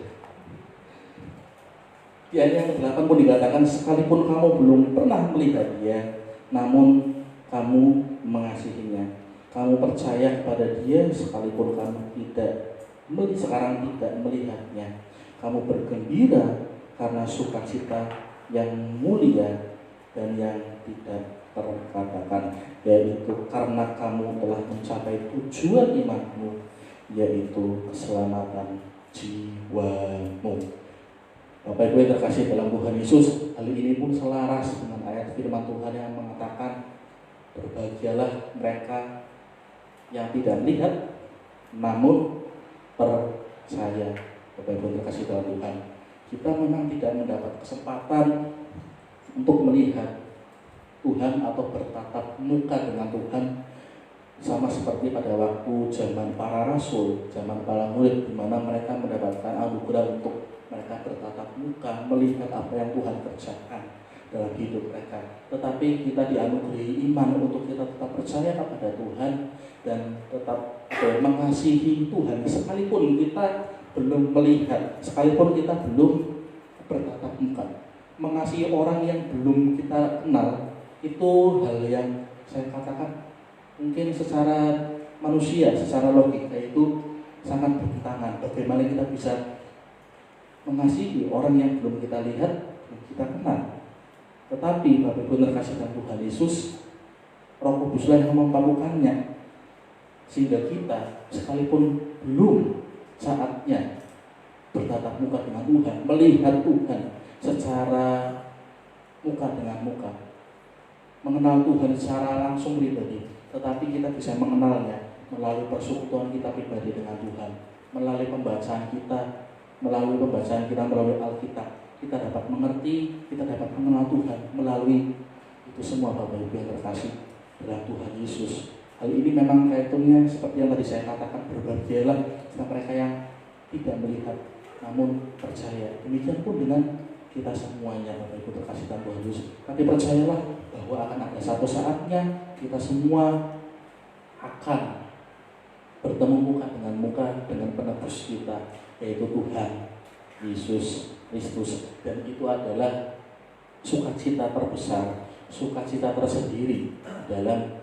Di ayat yang ke-8 pun dikatakan, sekalipun kamu belum pernah melihat Dia, namun kamu mengasihinya. Kamu percaya kepada Dia sekalipun kamu sekarang tidak melihatnya. Kamu bergembira karena sukacita yang mulia dan yang tidak terkatakan, yaitu karena kamu telah mencapai tujuan imanmu, yaitu keselamatan jiwamu. Bapak Ibu yang terkasih dalam Tuhan Yesus, hal ini pun selaras dengan ayat firman Tuhan yang mengatakan, berbahagialah mereka yang tidak melihat namun percaya. Bapak Ibu yang terkasih dalam Tuhan, kita memang tidak mendapat kesempatan untuk melihat Tuhan atau bertatap muka dengan Tuhan sama seperti pada waktu zaman para rasul, zaman para murid, di mana mereka mendapatkan anugerah untuk mereka bertatap muka, melihat apa yang Tuhan kerjakan dalam hidup mereka. Tetapi kita dianugerahi iman untuk kita tetap percaya kepada Tuhan dan tetap mengasihi Tuhan sekalipun kita belum melihat, sekalipun kita belum bertatap muka. Mengasihi orang yang belum kita kenal itu hal yang saya katakan mungkin secara manusia, secara logika itu sangat bertentangan. Bagaimana kita bisa mengasihi orang yang belum kita lihat, belum kita kenal? Tetapi Bapak Ibu terkasih dalam Tuhan Yesus, Roh Kuduslah yang memampukannya, sehingga kita sekalipun belum saatnya bertatap muka dengan Tuhan, melihat Tuhan secara muka dengan muka, mengenal Tuhan secara langsung pribadi, tetapi kita bisa mengenalnya melalui persekutuan kita pribadi dengan Tuhan, melalui pembacaan kita, melalui Alkitab. Kita dapat mengerti, kita dapat mengenal Tuhan melalui itu semua Bapak Ibu yang terkasih dalam Tuhan Yesus. Hal ini memang kaitannya seperti yang tadi saya katakan, berbahagialah mereka yang tidak melihat namun percaya. Demikian pun dengan kita semuanya Bapak Ibu terkasih dalam Tuhan Yesus. Tapi percayalah bahwa akan ada satu saatnya kita semua akan bertemu muka dengan penebus kita, yaitu Tuhan Yesus Kristus. Dan itu adalah sukacita terbesar, sukacita tersendiri dalam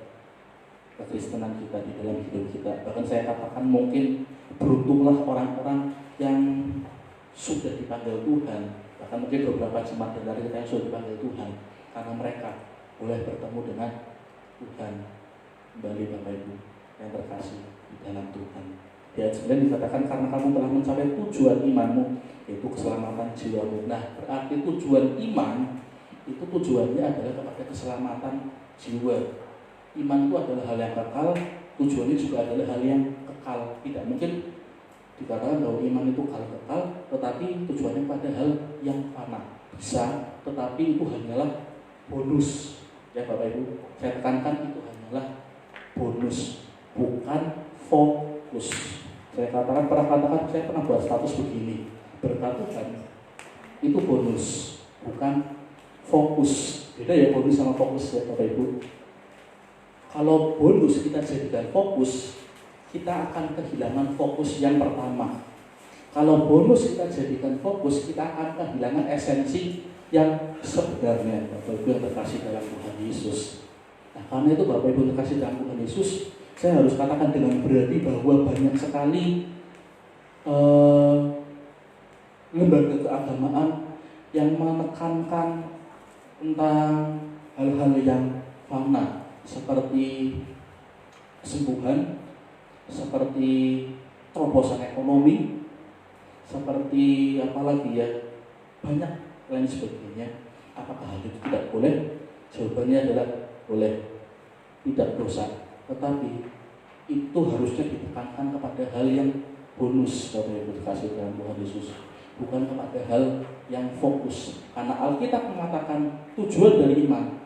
kekristenan kita, di dalam hidup kita. Bahkan saya katakan mungkin beruntunglah orang-orang yang sudah dipanggil Tuhan, bahkan mungkin beberapa jemaat dari kita yang sudah dipanggil Tuhan, karena mereka boleh bertemu dengan Tuhan kembali. Bapak Ibu yang terkasih di dalam Tuhan, di ayat 9 dikatakan karena kamu telah mencapai tujuan imanmu, yaitu keselamatan jiwamu. Nah, berarti tujuan iman itu tujuannya adalah kepada keselamatan jiwa. Iman itu adalah hal yang kekal, tujuannya juga adalah hal yang kekal. Tidak mungkin dikatakan bahwa iman itu hal kekal, tetapi tujuannya pada hal yang fana. Bisa, tetapi itu hanyalah bonus. Ya Bapak Ibu, saya tekankan itu hanyalah bonus, bukan fokus. Saya katakan, saya pernah buat status begini, berkat Tuhan itu bonus, bukan fokus. Beda ya bonus sama fokus ya Bapak Ibu. Kalau bonus kita jadikan fokus, kita akan kehilangan fokus yang pertama. Kalau bonus kita jadikan fokus, kita akan kehilangan esensi yang sebenarnya, Bapak Ibu yang terkasih dalam Tuhan Yesus. Nah, karena itu Bapak Ibu terkasih dalam Tuhan Yesus, saya harus katakan dengan berani bahwa banyak sekali lembaga keagamaan yang menekankan tentang hal-hal yang fana, seperti kesembuhan, seperti terobosan ekonomi, seperti apalagi ya, banyak lain sebagainya. Apakah hal itu tidak boleh? Jawabannya adalah boleh, tidak dosa. Tetapi itu harusnya ditekankan kepada hal yang bonus, Bapak Ibu terkasih dalam Tuhan Yesus, bukan kepada hal yang fokus. Karena Alkitab mengatakan tujuan dari iman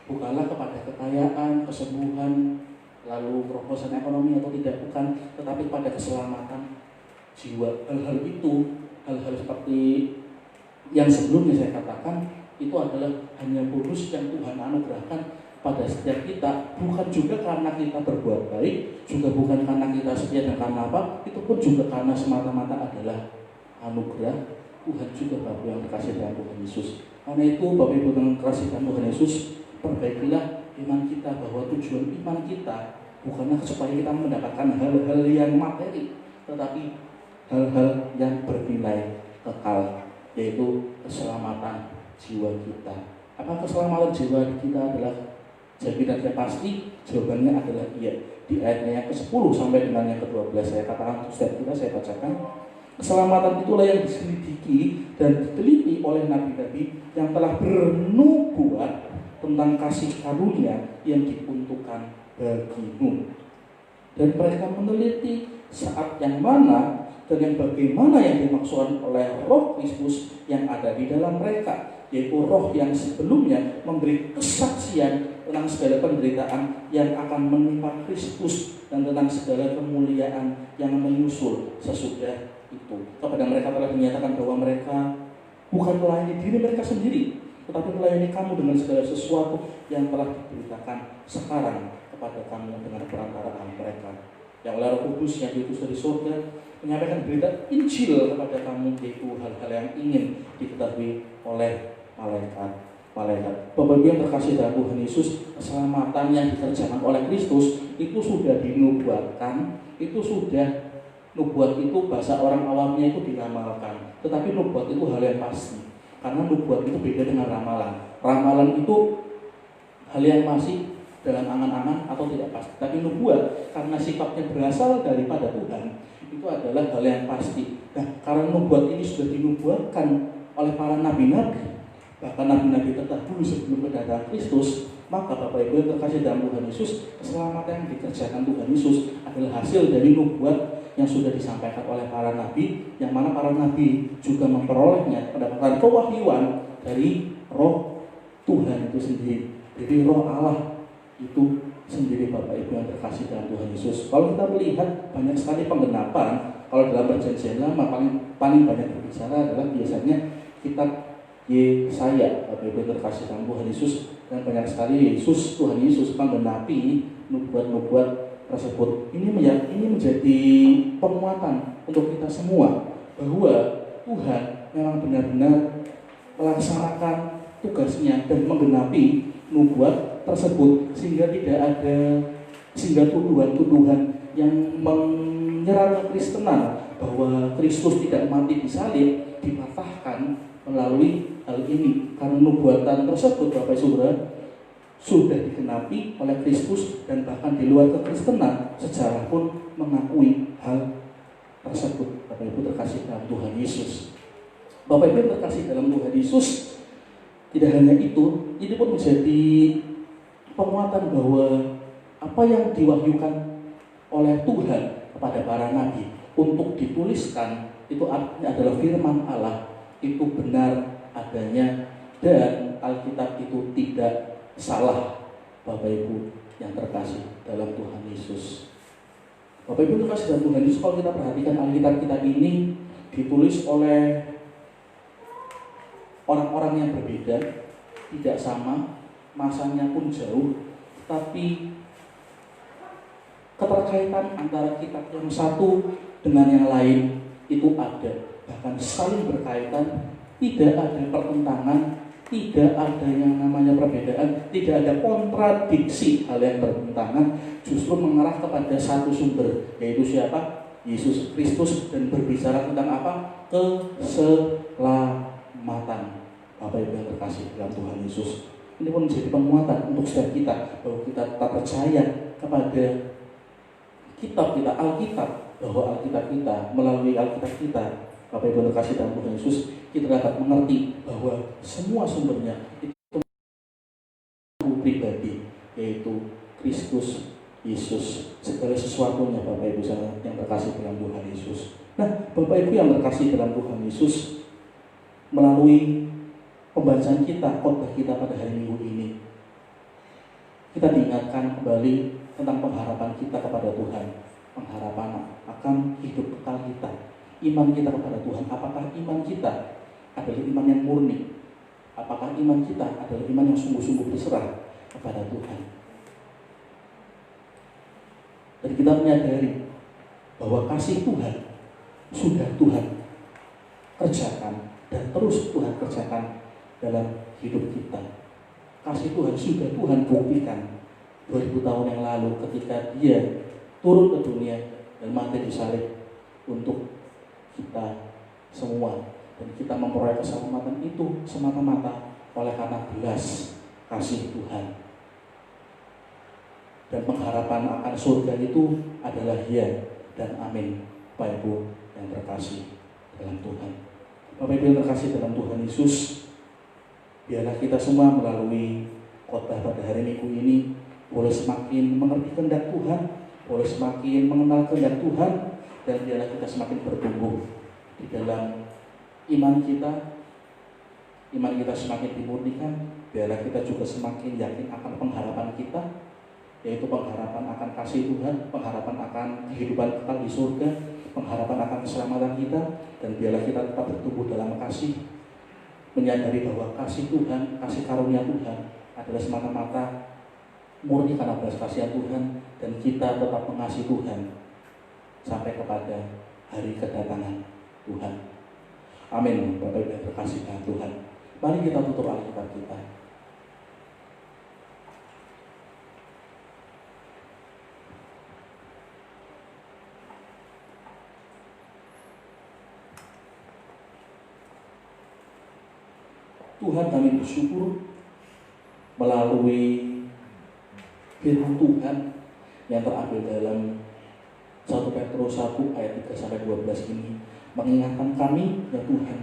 bukanlah kepada kekayaan, kesembuhan, lalu terobosan ekonomi atau tidak, bukan, tetapi pada keselamatan jiwa. Hal-hal itu, hal-hal seperti yang sebelumnya saya katakan, itu adalah hanya bonus yang Tuhan anugerahkan pada setiap kita, bukan juga karena kita berbuat baik, juga bukan karena kita setia dan karena apa, itu pun juga karena semata-mata adalah anugerah Tuhan juga, Bapak yang terkasih dalam Tuhan Yesus. Karena itu Bapak Ibu yang terkasih dalam Tuhan Yesus, perbaikilah iman kita, bahwa tujuan iman kita bukanlah supaya kita mendapatkan hal-hal yang materi, tetapi hal-hal yang bernilai kekal, yaitu keselamatan jiwa kita. Apakah keselamatan jiwa kita adalah jaminannya pasti? Jawabannya adalah iya. Di ayatnya yang ke-10 sampai dengan yang ke-12 saya katakan, setiap kita saya bacakan, keselamatan itulah yang diselidiki dan diteliti oleh nabi-nabi yang telah bernubuat tentang kasih karunia yang diuntukkan bagimu. Dan mereka meneliti saat yang mana dan yang bagaimana yang dimaksudkan oleh Roh Kristus yang ada di dalam mereka, yaitu Roh yang sebelumnya memberi kesaksian tentang segala penderitaan yang akan menimpa Kristus dan tentang segala kemuliaan yang menyusul sesudah itu. Kepada mereka telah dinyatakan bahwa mereka bukan melayani diri mereka sendiri, tetapi melayani kamu dengan segala sesuatu yang telah diberitakan sekarang kepada kamu dengan perantaraan mereka, yang oleh Roh Kudus yang diutus dari surga menyampaikan berita Injil kepada kamu, yaitu hal-hal yang ingin diketahui oleh malaikat. Bapak Ibu yang terkasih dalam Tuhan Yesus, keselamatan yang dikerjakan oleh Kristus itu sudah dinubuatkan, itu sudah, nubuat itu bahasa orang awamnya itu diramalkan, tetapi nubuat itu hal yang pasti. Karena nubuat itu beda dengan ramalan. Ramalan itu hal yang masih dalam angan-angan atau tidak pasti. Tapi nubuat karena sifatnya berasal daripada Tuhan, itu adalah hal yang pasti. Nah, karena nubuat ini sudah dinubuatkan oleh para nabi-nabi, bahkan nabi-nabi terdahulu sebelum kedatangan Kristus, maka Bapak Ibu yang terkasih dalam Tuhan Yesus, keselamatan yang dikerjakan Tuhan Yesus adalah hasil dari nubuat yang sudah disampaikan oleh para nabi, yang mana para nabi juga memperolehnya, mendapatkan pewahyuan dari Roh Tuhan itu sendiri. Jadi Roh Allah itu sendiri, Bapak Ibu yang terkasih dalam Tuhan Yesus. Kalau kita melihat banyak sekali penggenapan, kalau dalam perjanjian lama paling banyak berbicara adalah biasanya kitab Yesaya, Bapak Ibu terkasih dalam Tuhan Yesus, dan banyak sekali Tuhan Yesus menggenapi nubuat-nubuat tersebut. Ini menjadi penguatan untuk kita semua bahwa Tuhan memang benar-benar melaksanakan tugasnya dan menggenapi nubuat tersebut, sehingga tuduhan-tuduhan yang menyerang kekristenan bahwa Kristus tidak mati di salib dipatahkan melalui hal ini, karena nubuatan tersebut Bapak Saudara sudah digenapi oleh Kristus, dan bahkan di luar kekristenan sejarah pun mengakui hal tersebut. Bapak Ibu terkasih dalam Tuhan Yesus. Bapak Ibu terkasih dalam Tuhan Yesus, tidak hanya itu, ini pun menjadi penguatan bahwa apa yang diwahyukan oleh Tuhan kepada para nabi untuk dituliskan itu artinya adalah firman Allah, itu benar adanya, dan Alkitab itu tidak salah. Bapak Ibu yang terkasih dalam Tuhan Yesus, Bapak Ibu terkasih dalam Tuhan Yesus, kalau kita perhatikan Alkitab kita ini ditulis oleh orang-orang yang berbeda, tidak sama, masanya pun jauh, tapi keterkaitan antara kitab yang satu dengan yang lain itu ada, bahkan saling berkaitan, tidak ada pertentangan, tidak ada yang namanya perbedaan, tidak ada kontradiksi hal yang bertentangan, justru mengarah kepada satu sumber, yaitu siapa? Yesus Kristus, dan berbicara tentang apa? Keselamatan. Bapak Ibu yang terkasih dalam Tuhan Yesus, ini pun menjadi penguatan untuk setiap kita bahwa kita tetap percaya kepada kitab kita, Alkitab, bahwa Alkitab kita, melalui Alkitab kita, Bapak Ibu yang terkasih dalam Tuhan Yesus, kita dapat mengerti bahwa semua sumbernya itu pribadi, yaitu Kristus Yesus, segala sesuatunya. Bapak Ibu yang terkasih dalam Tuhan Yesus. Nah, Bapak Ibu yang terkasih dalam Tuhan Yesus, melalui pembacaan kita, khotbah kita pada hari Minggu ini, kita diingatkan kembali tentang pengharapan kita kepada Tuhan, pengharapan akan hidup kekal kita, iman kita kepada Tuhan. Apakah iman kita adalah iman yang murni? Apakah iman kita adalah iman yang sungguh-sungguh berserah kepada Tuhan? Dan kita menyadari bahwa kasih Tuhan sudah Tuhan kerjakan dan terus Tuhan kerjakan dalam hidup kita. Kasih Tuhan sudah Tuhan buktikan 2000 tahun yang lalu ketika Dia turun ke dunia dan mati di salib untuk kita semua, dan kita memperoleh keselamatan itu semata-mata oleh karena belas kasih Tuhan. Dan pengharapan akan surga itu adalah ya dan amin. Bapak Ibu yang terkasih dalam Tuhan, Bapak Ibu yang terkasih dalam Tuhan Yesus, biarlah kita semua melalui khotbah pada hari Minggu ini boleh semakin mengerti kehendak Tuhan, boleh semakin mengenal kehendak Tuhan, dan biarlah kita semakin bertumbuh di dalam iman kita semakin dimurnikan. Biarlah kita juga semakin yakin akan pengharapan kita, yaitu pengharapan akan kasih Tuhan, pengharapan akan kehidupan kekal di surga, pengharapan akan keselamatan kita, dan biarlah kita tetap bertumbuh dalam kasih, menyadari bahwa kasih Tuhan, kasih karunia Tuhan adalah semata-mata murni karena belas kasihan Tuhan, dan kita tetap mengasihi Tuhan sampai kepada hari kedatangan Tuhan. Amin. Bapak Ibu yang terkasih dalam Tuhan, mari kita tutup Alkitab kita. Tuhan, kami bersyukur melalui firman Tuhan yang terambil dalam 1 Petrus 1 ayat 3-12 ini, mengingatkan kami, ya Tuhan,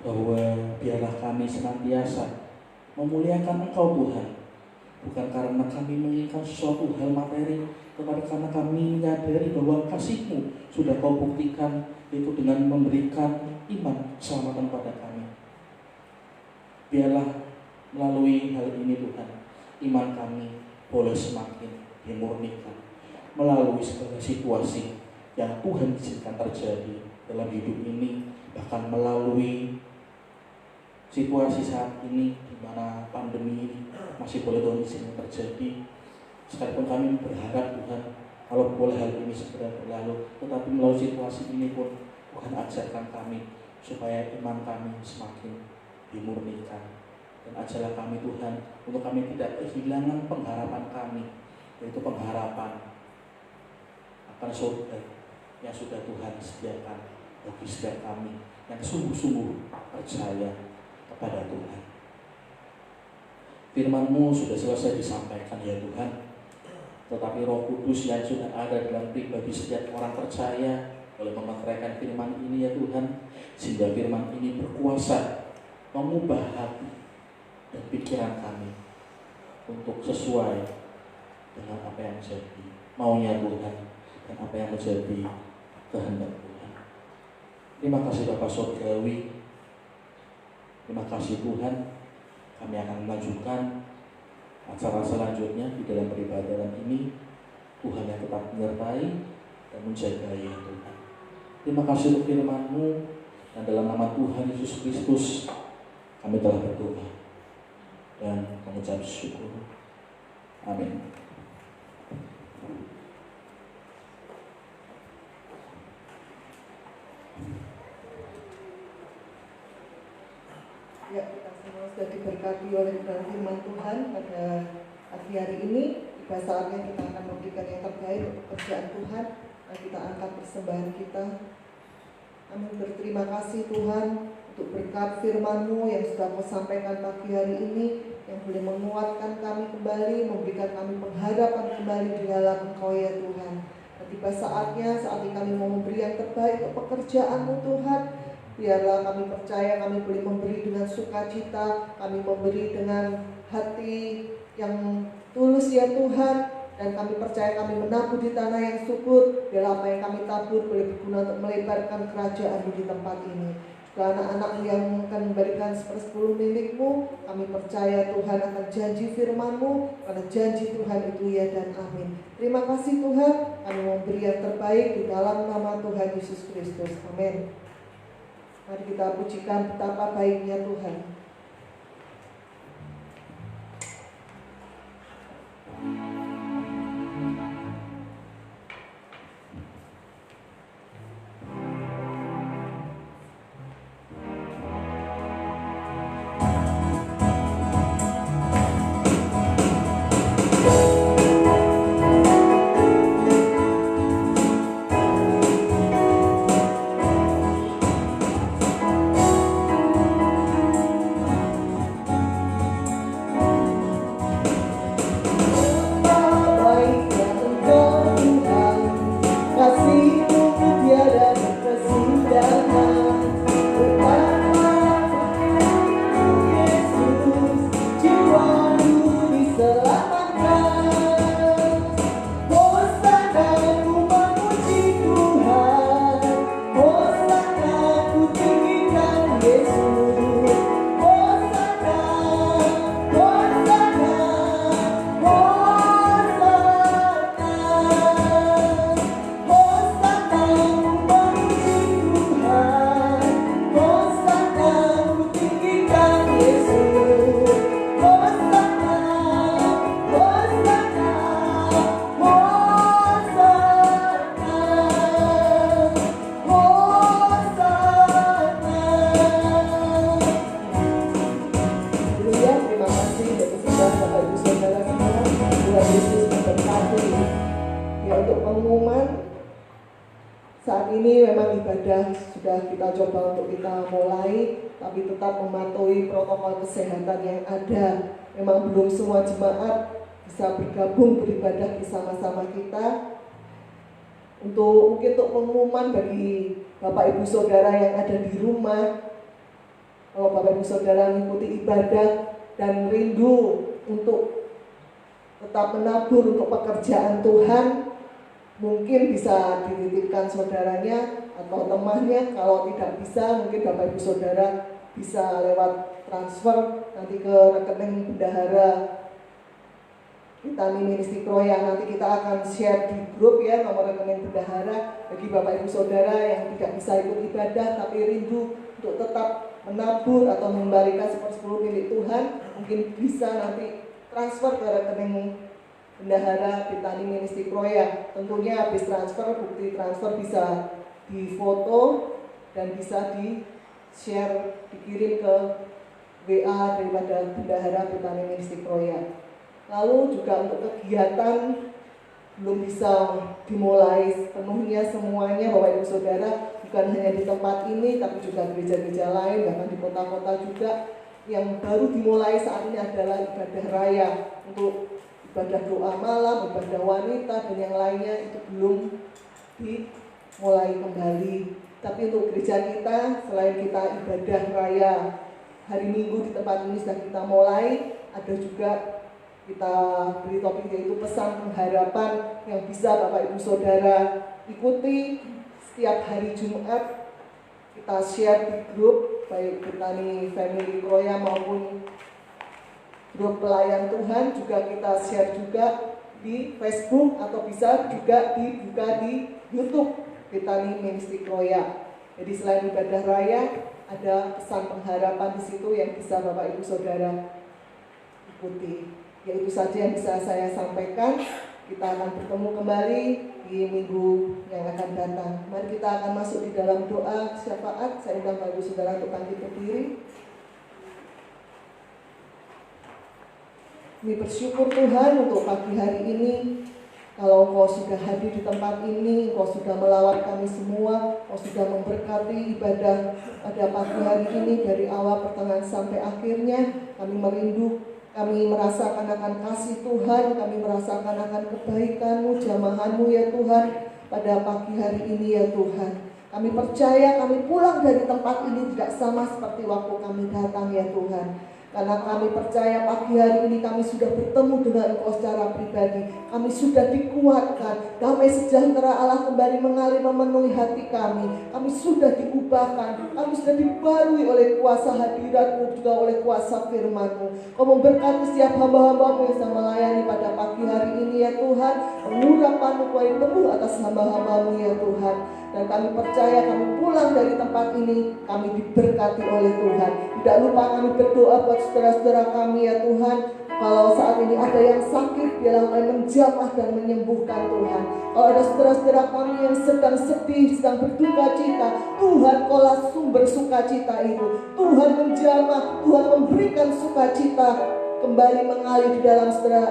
bahwa biarlah kami senantiasa memuliakan Engkau Tuhan, bukan karena kami menginginkan sesuatu hal materi, tetapi karena kami menyadari bahwa kasih-Mu sudah Kau buktikan, itu dengan memberikan iman keselamatan pada kami. Biarlah melalui hal ini Tuhan, iman kami boleh semakin dimurnikan melalui segala situasi yang Tuhan izinkan terjadi dalam hidup ini, bahkan melalui situasi saat ini di mana pandemi ini masih boleh Tuhan izinkan terjadi. Sekalipun kami berharap Tuhan kalau boleh hal ini segera berlalu, tetapi melalui situasi ini pun Tuhan ajarkan kami supaya iman kami semakin dimurnikan. Dan ajarlah kami Tuhan untuk kami tidak kehilangan pengharapan kami, yaitu pengharapan akan surga yang sudah Tuhan sediakan bagi setiap kami yang sungguh-sungguh percaya kepada Tuhan. Firman-Mu sudah selesai disampaikan ya Tuhan, tetapi Roh Kudus yang sudah ada dalam pribadi setiap orang percaya boleh memeteraikan firman ini ya Tuhan, sehingga firman ini berkuasa mengubah hati dan pikiran kami untuk sesuai dengan apa yang menjadi maunya Tuhan dan apa yang menjadi kehendak Tuhan. Terima kasih Bapak Surgawi. Terima kasih Tuhan. Kami akan melanjutkan acara selanjutnya di dalam peribadatan ini. Tuhan yang tetap menyertai dan menjaga ya Tuhan. Terima kasih untuk firman-Mu, dan dalam nama Tuhan Yesus Kristus kami telah berdoa dan mengucap syukur. Amin. Ya, kita semua sudah diberkati oleh firman Tuhan pada pagi hari ini. Tiba saatnya kita akan memberikan yang terbaik untuk pekerjaan Tuhan. Nah, kita angkat persembahan kita. Kami berterima kasih Tuhan untuk berkat firman-Mu yang sudah Kau sampaikan pagi hari ini, yang boleh menguatkan kami kembali, memberikan kami pengharapan kembali di dalam Engkau ya Tuhan. Dan tiba saatnya saat ini kami mau memberi yang terbaik untuk pekerjaan-Mu Tuhan. Biarlah kami percaya kami boleh memberi dengan sukacita, kami memberi dengan hati yang tulus ya Tuhan. Dan kami percaya kami menabur di tanah yang subur. Biarlah apa yang kami tabur boleh berguna untuk melebarkan kerajaan-Mu di tempat ini. Juga anak-anak yang akan memberikan 1/10 milik-Mu, kami percaya Tuhan akan janji firman-Mu, karena janji Tuhan itu ya dan amin. Terima kasih Tuhan, kami memberi yang terbaik di dalam nama Tuhan Yesus Kristus. Amin. Mari kita pujikan betapa baiknya Tuhan. Coba untuk kita mulai, tapi tetap mematuhi protokol kesehatan yang ada. Memang belum semua jemaat bisa bergabung beribadah bersama-sama kita. Mungkin untuk pengumuman bagi Bapak Ibu Saudara yang ada di rumah, kalau Bapak Ibu Saudara mengikuti ibadah dan rindu untuk tetap menabur untuk pekerjaan Tuhan, mungkin bisa dititipkan saudaranya atau temannya. Kalau tidak bisa, mungkin Bapak Ibu Saudara bisa lewat transfer nanti ke rekening bendahara kita nih Ministry Kroya. Nanti kita akan share di grup ya nomor rekening bendahara bagi Bapak Ibu Saudara yang tidak bisa ikut ibadah tapi rindu untuk tetap menabur atau memberikan 1/10 milik Tuhan, mungkin bisa nanti transfer ke rekening Bendahara Bethani Ministry Kroya. Tentunya habis transfer, bukti transfer bisa difoto dan bisa di-share, dikirim ke WA daripada Bendahara Bethani Ministry Kroya. Lalu juga untuk kegiatan belum bisa dimulai sepenuhnya semuanya Bapak Ibu Saudara, bukan hanya di tempat ini tapi juga gereja-gereja lain, bahkan di kota-kota juga. Yang baru dimulai saat ini adalah ibadah raya, untuk ibadah doa malam, ibadah wanita dan yang lainnya itu belum dimulai kembali. Tapi untuk gereja kita, selain kita ibadah raya hari Minggu di tempat ini sudah kita mulai, ada juga kita beri topik yaitu pesan pengharapan yang bisa Bapak Ibu Saudara ikuti setiap hari Jumat. Kita share di grup baik Bethani Family Kroya maupun grup pelayan Tuhan, juga kita share juga di Facebook atau bisa juga dibuka di YouTube Bethani Ministry Kroya. Jadi selain ibadah raya, ada pesan pengharapan di situ yang bisa Bapak Ibu Saudara ikuti. Ya itu saja yang bisa saya sampaikan. Kita akan bertemu kembali di minggu yang akan datang. Mari kita akan masuk di dalam doa syafaat. Saya undang Bapak Ibu Saudara untuk bangkit berdiri. Kami bersyukur Tuhan untuk pagi hari ini. Kalau Engkau sudah hadir di tempat ini, Engkau sudah melawat kami semua, Engkau sudah memberkati ibadah pada pagi hari ini dari awal pertengahan sampai akhirnya. Kami merindu, kami merasakan akan kasih Tuhan, kami merasakan akan kebaikan-Mu, jamahan-Mu ya Tuhan pada pagi hari ini ya Tuhan. Kami percaya kami pulang dari tempat ini tidak sama seperti waktu kami datang ya Tuhan. Karena kami percaya pagi hari ini kami sudah bertemu dengan Engkau secara pribadi. Kami sudah dikuatkan. Damai sejahtera Allah kembali mengalir memenuhi hati kami. Kami sudah diubahkan. Kami sudah dibarui oleh kuasa hadirat-Mu, juga oleh kuasa firman-Mu. Kau memberkati setiap hamba-hamba-Mu yang sedang melayani pada pagi hari ini ya Tuhan. Mengurapan Engkau yang penuh atas hamba-hamba-Mu ya Tuhan. Dan kami percaya kami pulang dari tempat ini, kami diberkati oleh Tuhan. Tidak lupa kami berdoa buat saudara-saudara kami ya Tuhan. Kalau saat ini ada yang sakit, biarlah Engkau menjamah dan menyembuhkan Tuhan. Kalau ada saudara-saudara kami yang sedang sedih, sedang berduka cita, Tuhan Kaulah sumber sukacita itu. Tuhan menjamah, Tuhan memberikan sukacita kembali mengalir di dalam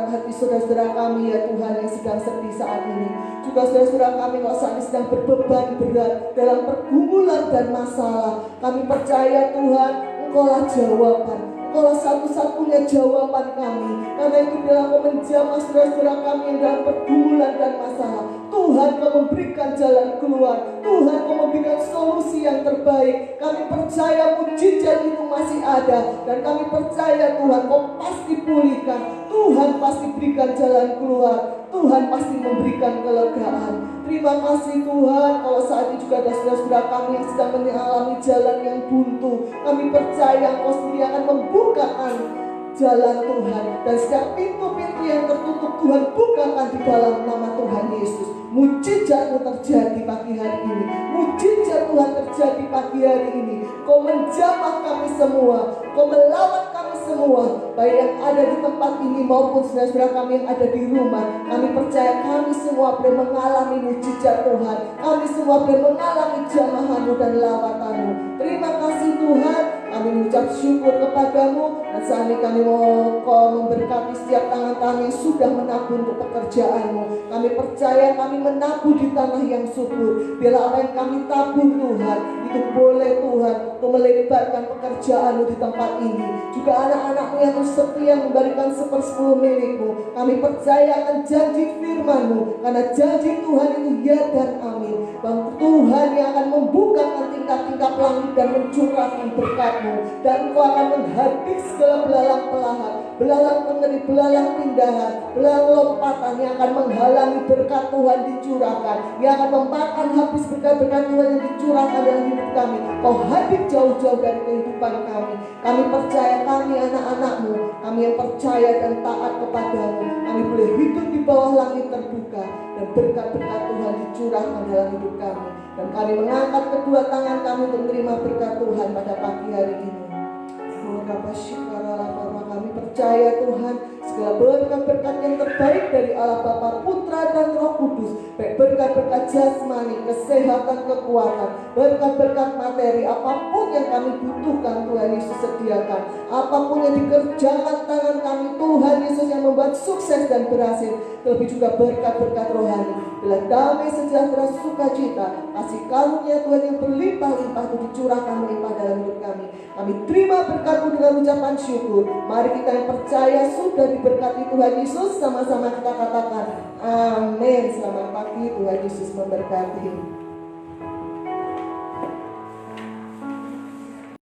hati saudara-saudara kami ya Tuhan yang sedang sedih saat ini. Juga saudara-saudara kami kalau saat ini sedang berbeban berat dalam pergumulan dan masalah, kami percaya Tuhan Engkaulah jawaban, Engkaulah satu-satunya jawaban kami. Karena itu bila Engkau menjamah saudara-saudara kami yang dalam pergumulan dan masalah, Tuhan Kau memberikan jalan keluar, Tuhan Kau memberikan solusi yang terbaik. Kami percaya mujizat itu masih ada, dan kami percaya Tuhan Kau pasti pulihkan, Tuhan pasti berikan jalan keluar, Tuhan pasti memberikan kelegaan. Terima kasih Tuhan. Kalau saat ini juga ada saudara-saudara kami yang sedang mengalami jalan yang buntu, kami percaya Engkau sendiri akan membukakan jalan Tuhan, dan setiap pintu-pintu yang tertutup Tuhan bukakan di dalam nama Tuhan Yesus. Mujizat-Mu terjadi pagi hari ini, mujizat Tuhan terjadi pagi hari ini. Kau menjamah kami semua, Kau melawat kami semua, baik yang ada di tempat ini maupun saudara-saudara kami yang ada di rumah. Kami percaya kami semua boleh mengalami mujizat Tuhan, kami semua boleh mengalami jamahan-Mu dan lawatan-Mu. Terima kasih Tuhan. Kami mengucap syukur kepadamu, dan saat ini kami mau Kau memberkati setiap tangan-tangan yang sudah menabur untuk pekerjaan-Mu. Kami percaya kami menabur di tanah yang subur. Bila apa yang kami tabur Tuhan, itu boleh Tuhan untuk melebarkan pekerjaan-Mu di tempat ini. Juga anak-anak-Mu yang setia memberikan 1/10 milik-Mu. Kami percaya akan janji firman-Mu, karena janji Tuhan itu ya dan amin. Bahwa Tuhan yang akan membukakan tingkap-tingkap langit dan mencurahkan berkat, dan Engkau akan menghabis segala belalang pelahan, belalang pengeri, belalang pindahan, belalang lompatan yang akan menghalangi berkat Tuhan dicurahkan, yang akan memakan habis berkat-berkat Tuhan yang dicurahkan dalam hidup kami. Kau hadir jauh-jauh dari kehidupan kami. Kami percaya kami anak-anak-Mu, kami yang percaya dan taat kepadamu, kami boleh hidup di bawah langit terbuka, dan berkat-berkat Tuhan dicurahkan dalam hidup kami. Dan kami mengangkat kedua tangan kami untuk menerima berkat Tuhan pada pagi hari ini. Kami percaya Tuhan, segala berkat-berkat yang terbaik dari Allah Bapa, Putra dan Roh Kudus, baik berkat-berkat jasmani, kesehatan, kekuatan, berkat-berkat materi, apapun yang kami butuhkan Tuhan Yesus sediakan, apapun yang dikerjakan tangan kami Tuhan Yesus yang membuat sukses dan berhasil, terlebih juga berkat-berkat rohani, bila damai, sejahtera, sukacita, kasih karunia Tuhan yang berlimpah-limpah itu dicurahkan melimpah dalam hidup kami. Kami terima berkat-Mu dengan ucapan syukur. Mari kita yang percaya sudah diberkati Tuhan Yesus, sama-sama kita katakan amin. Selamat pagi, Tuhan Yesus memberkati.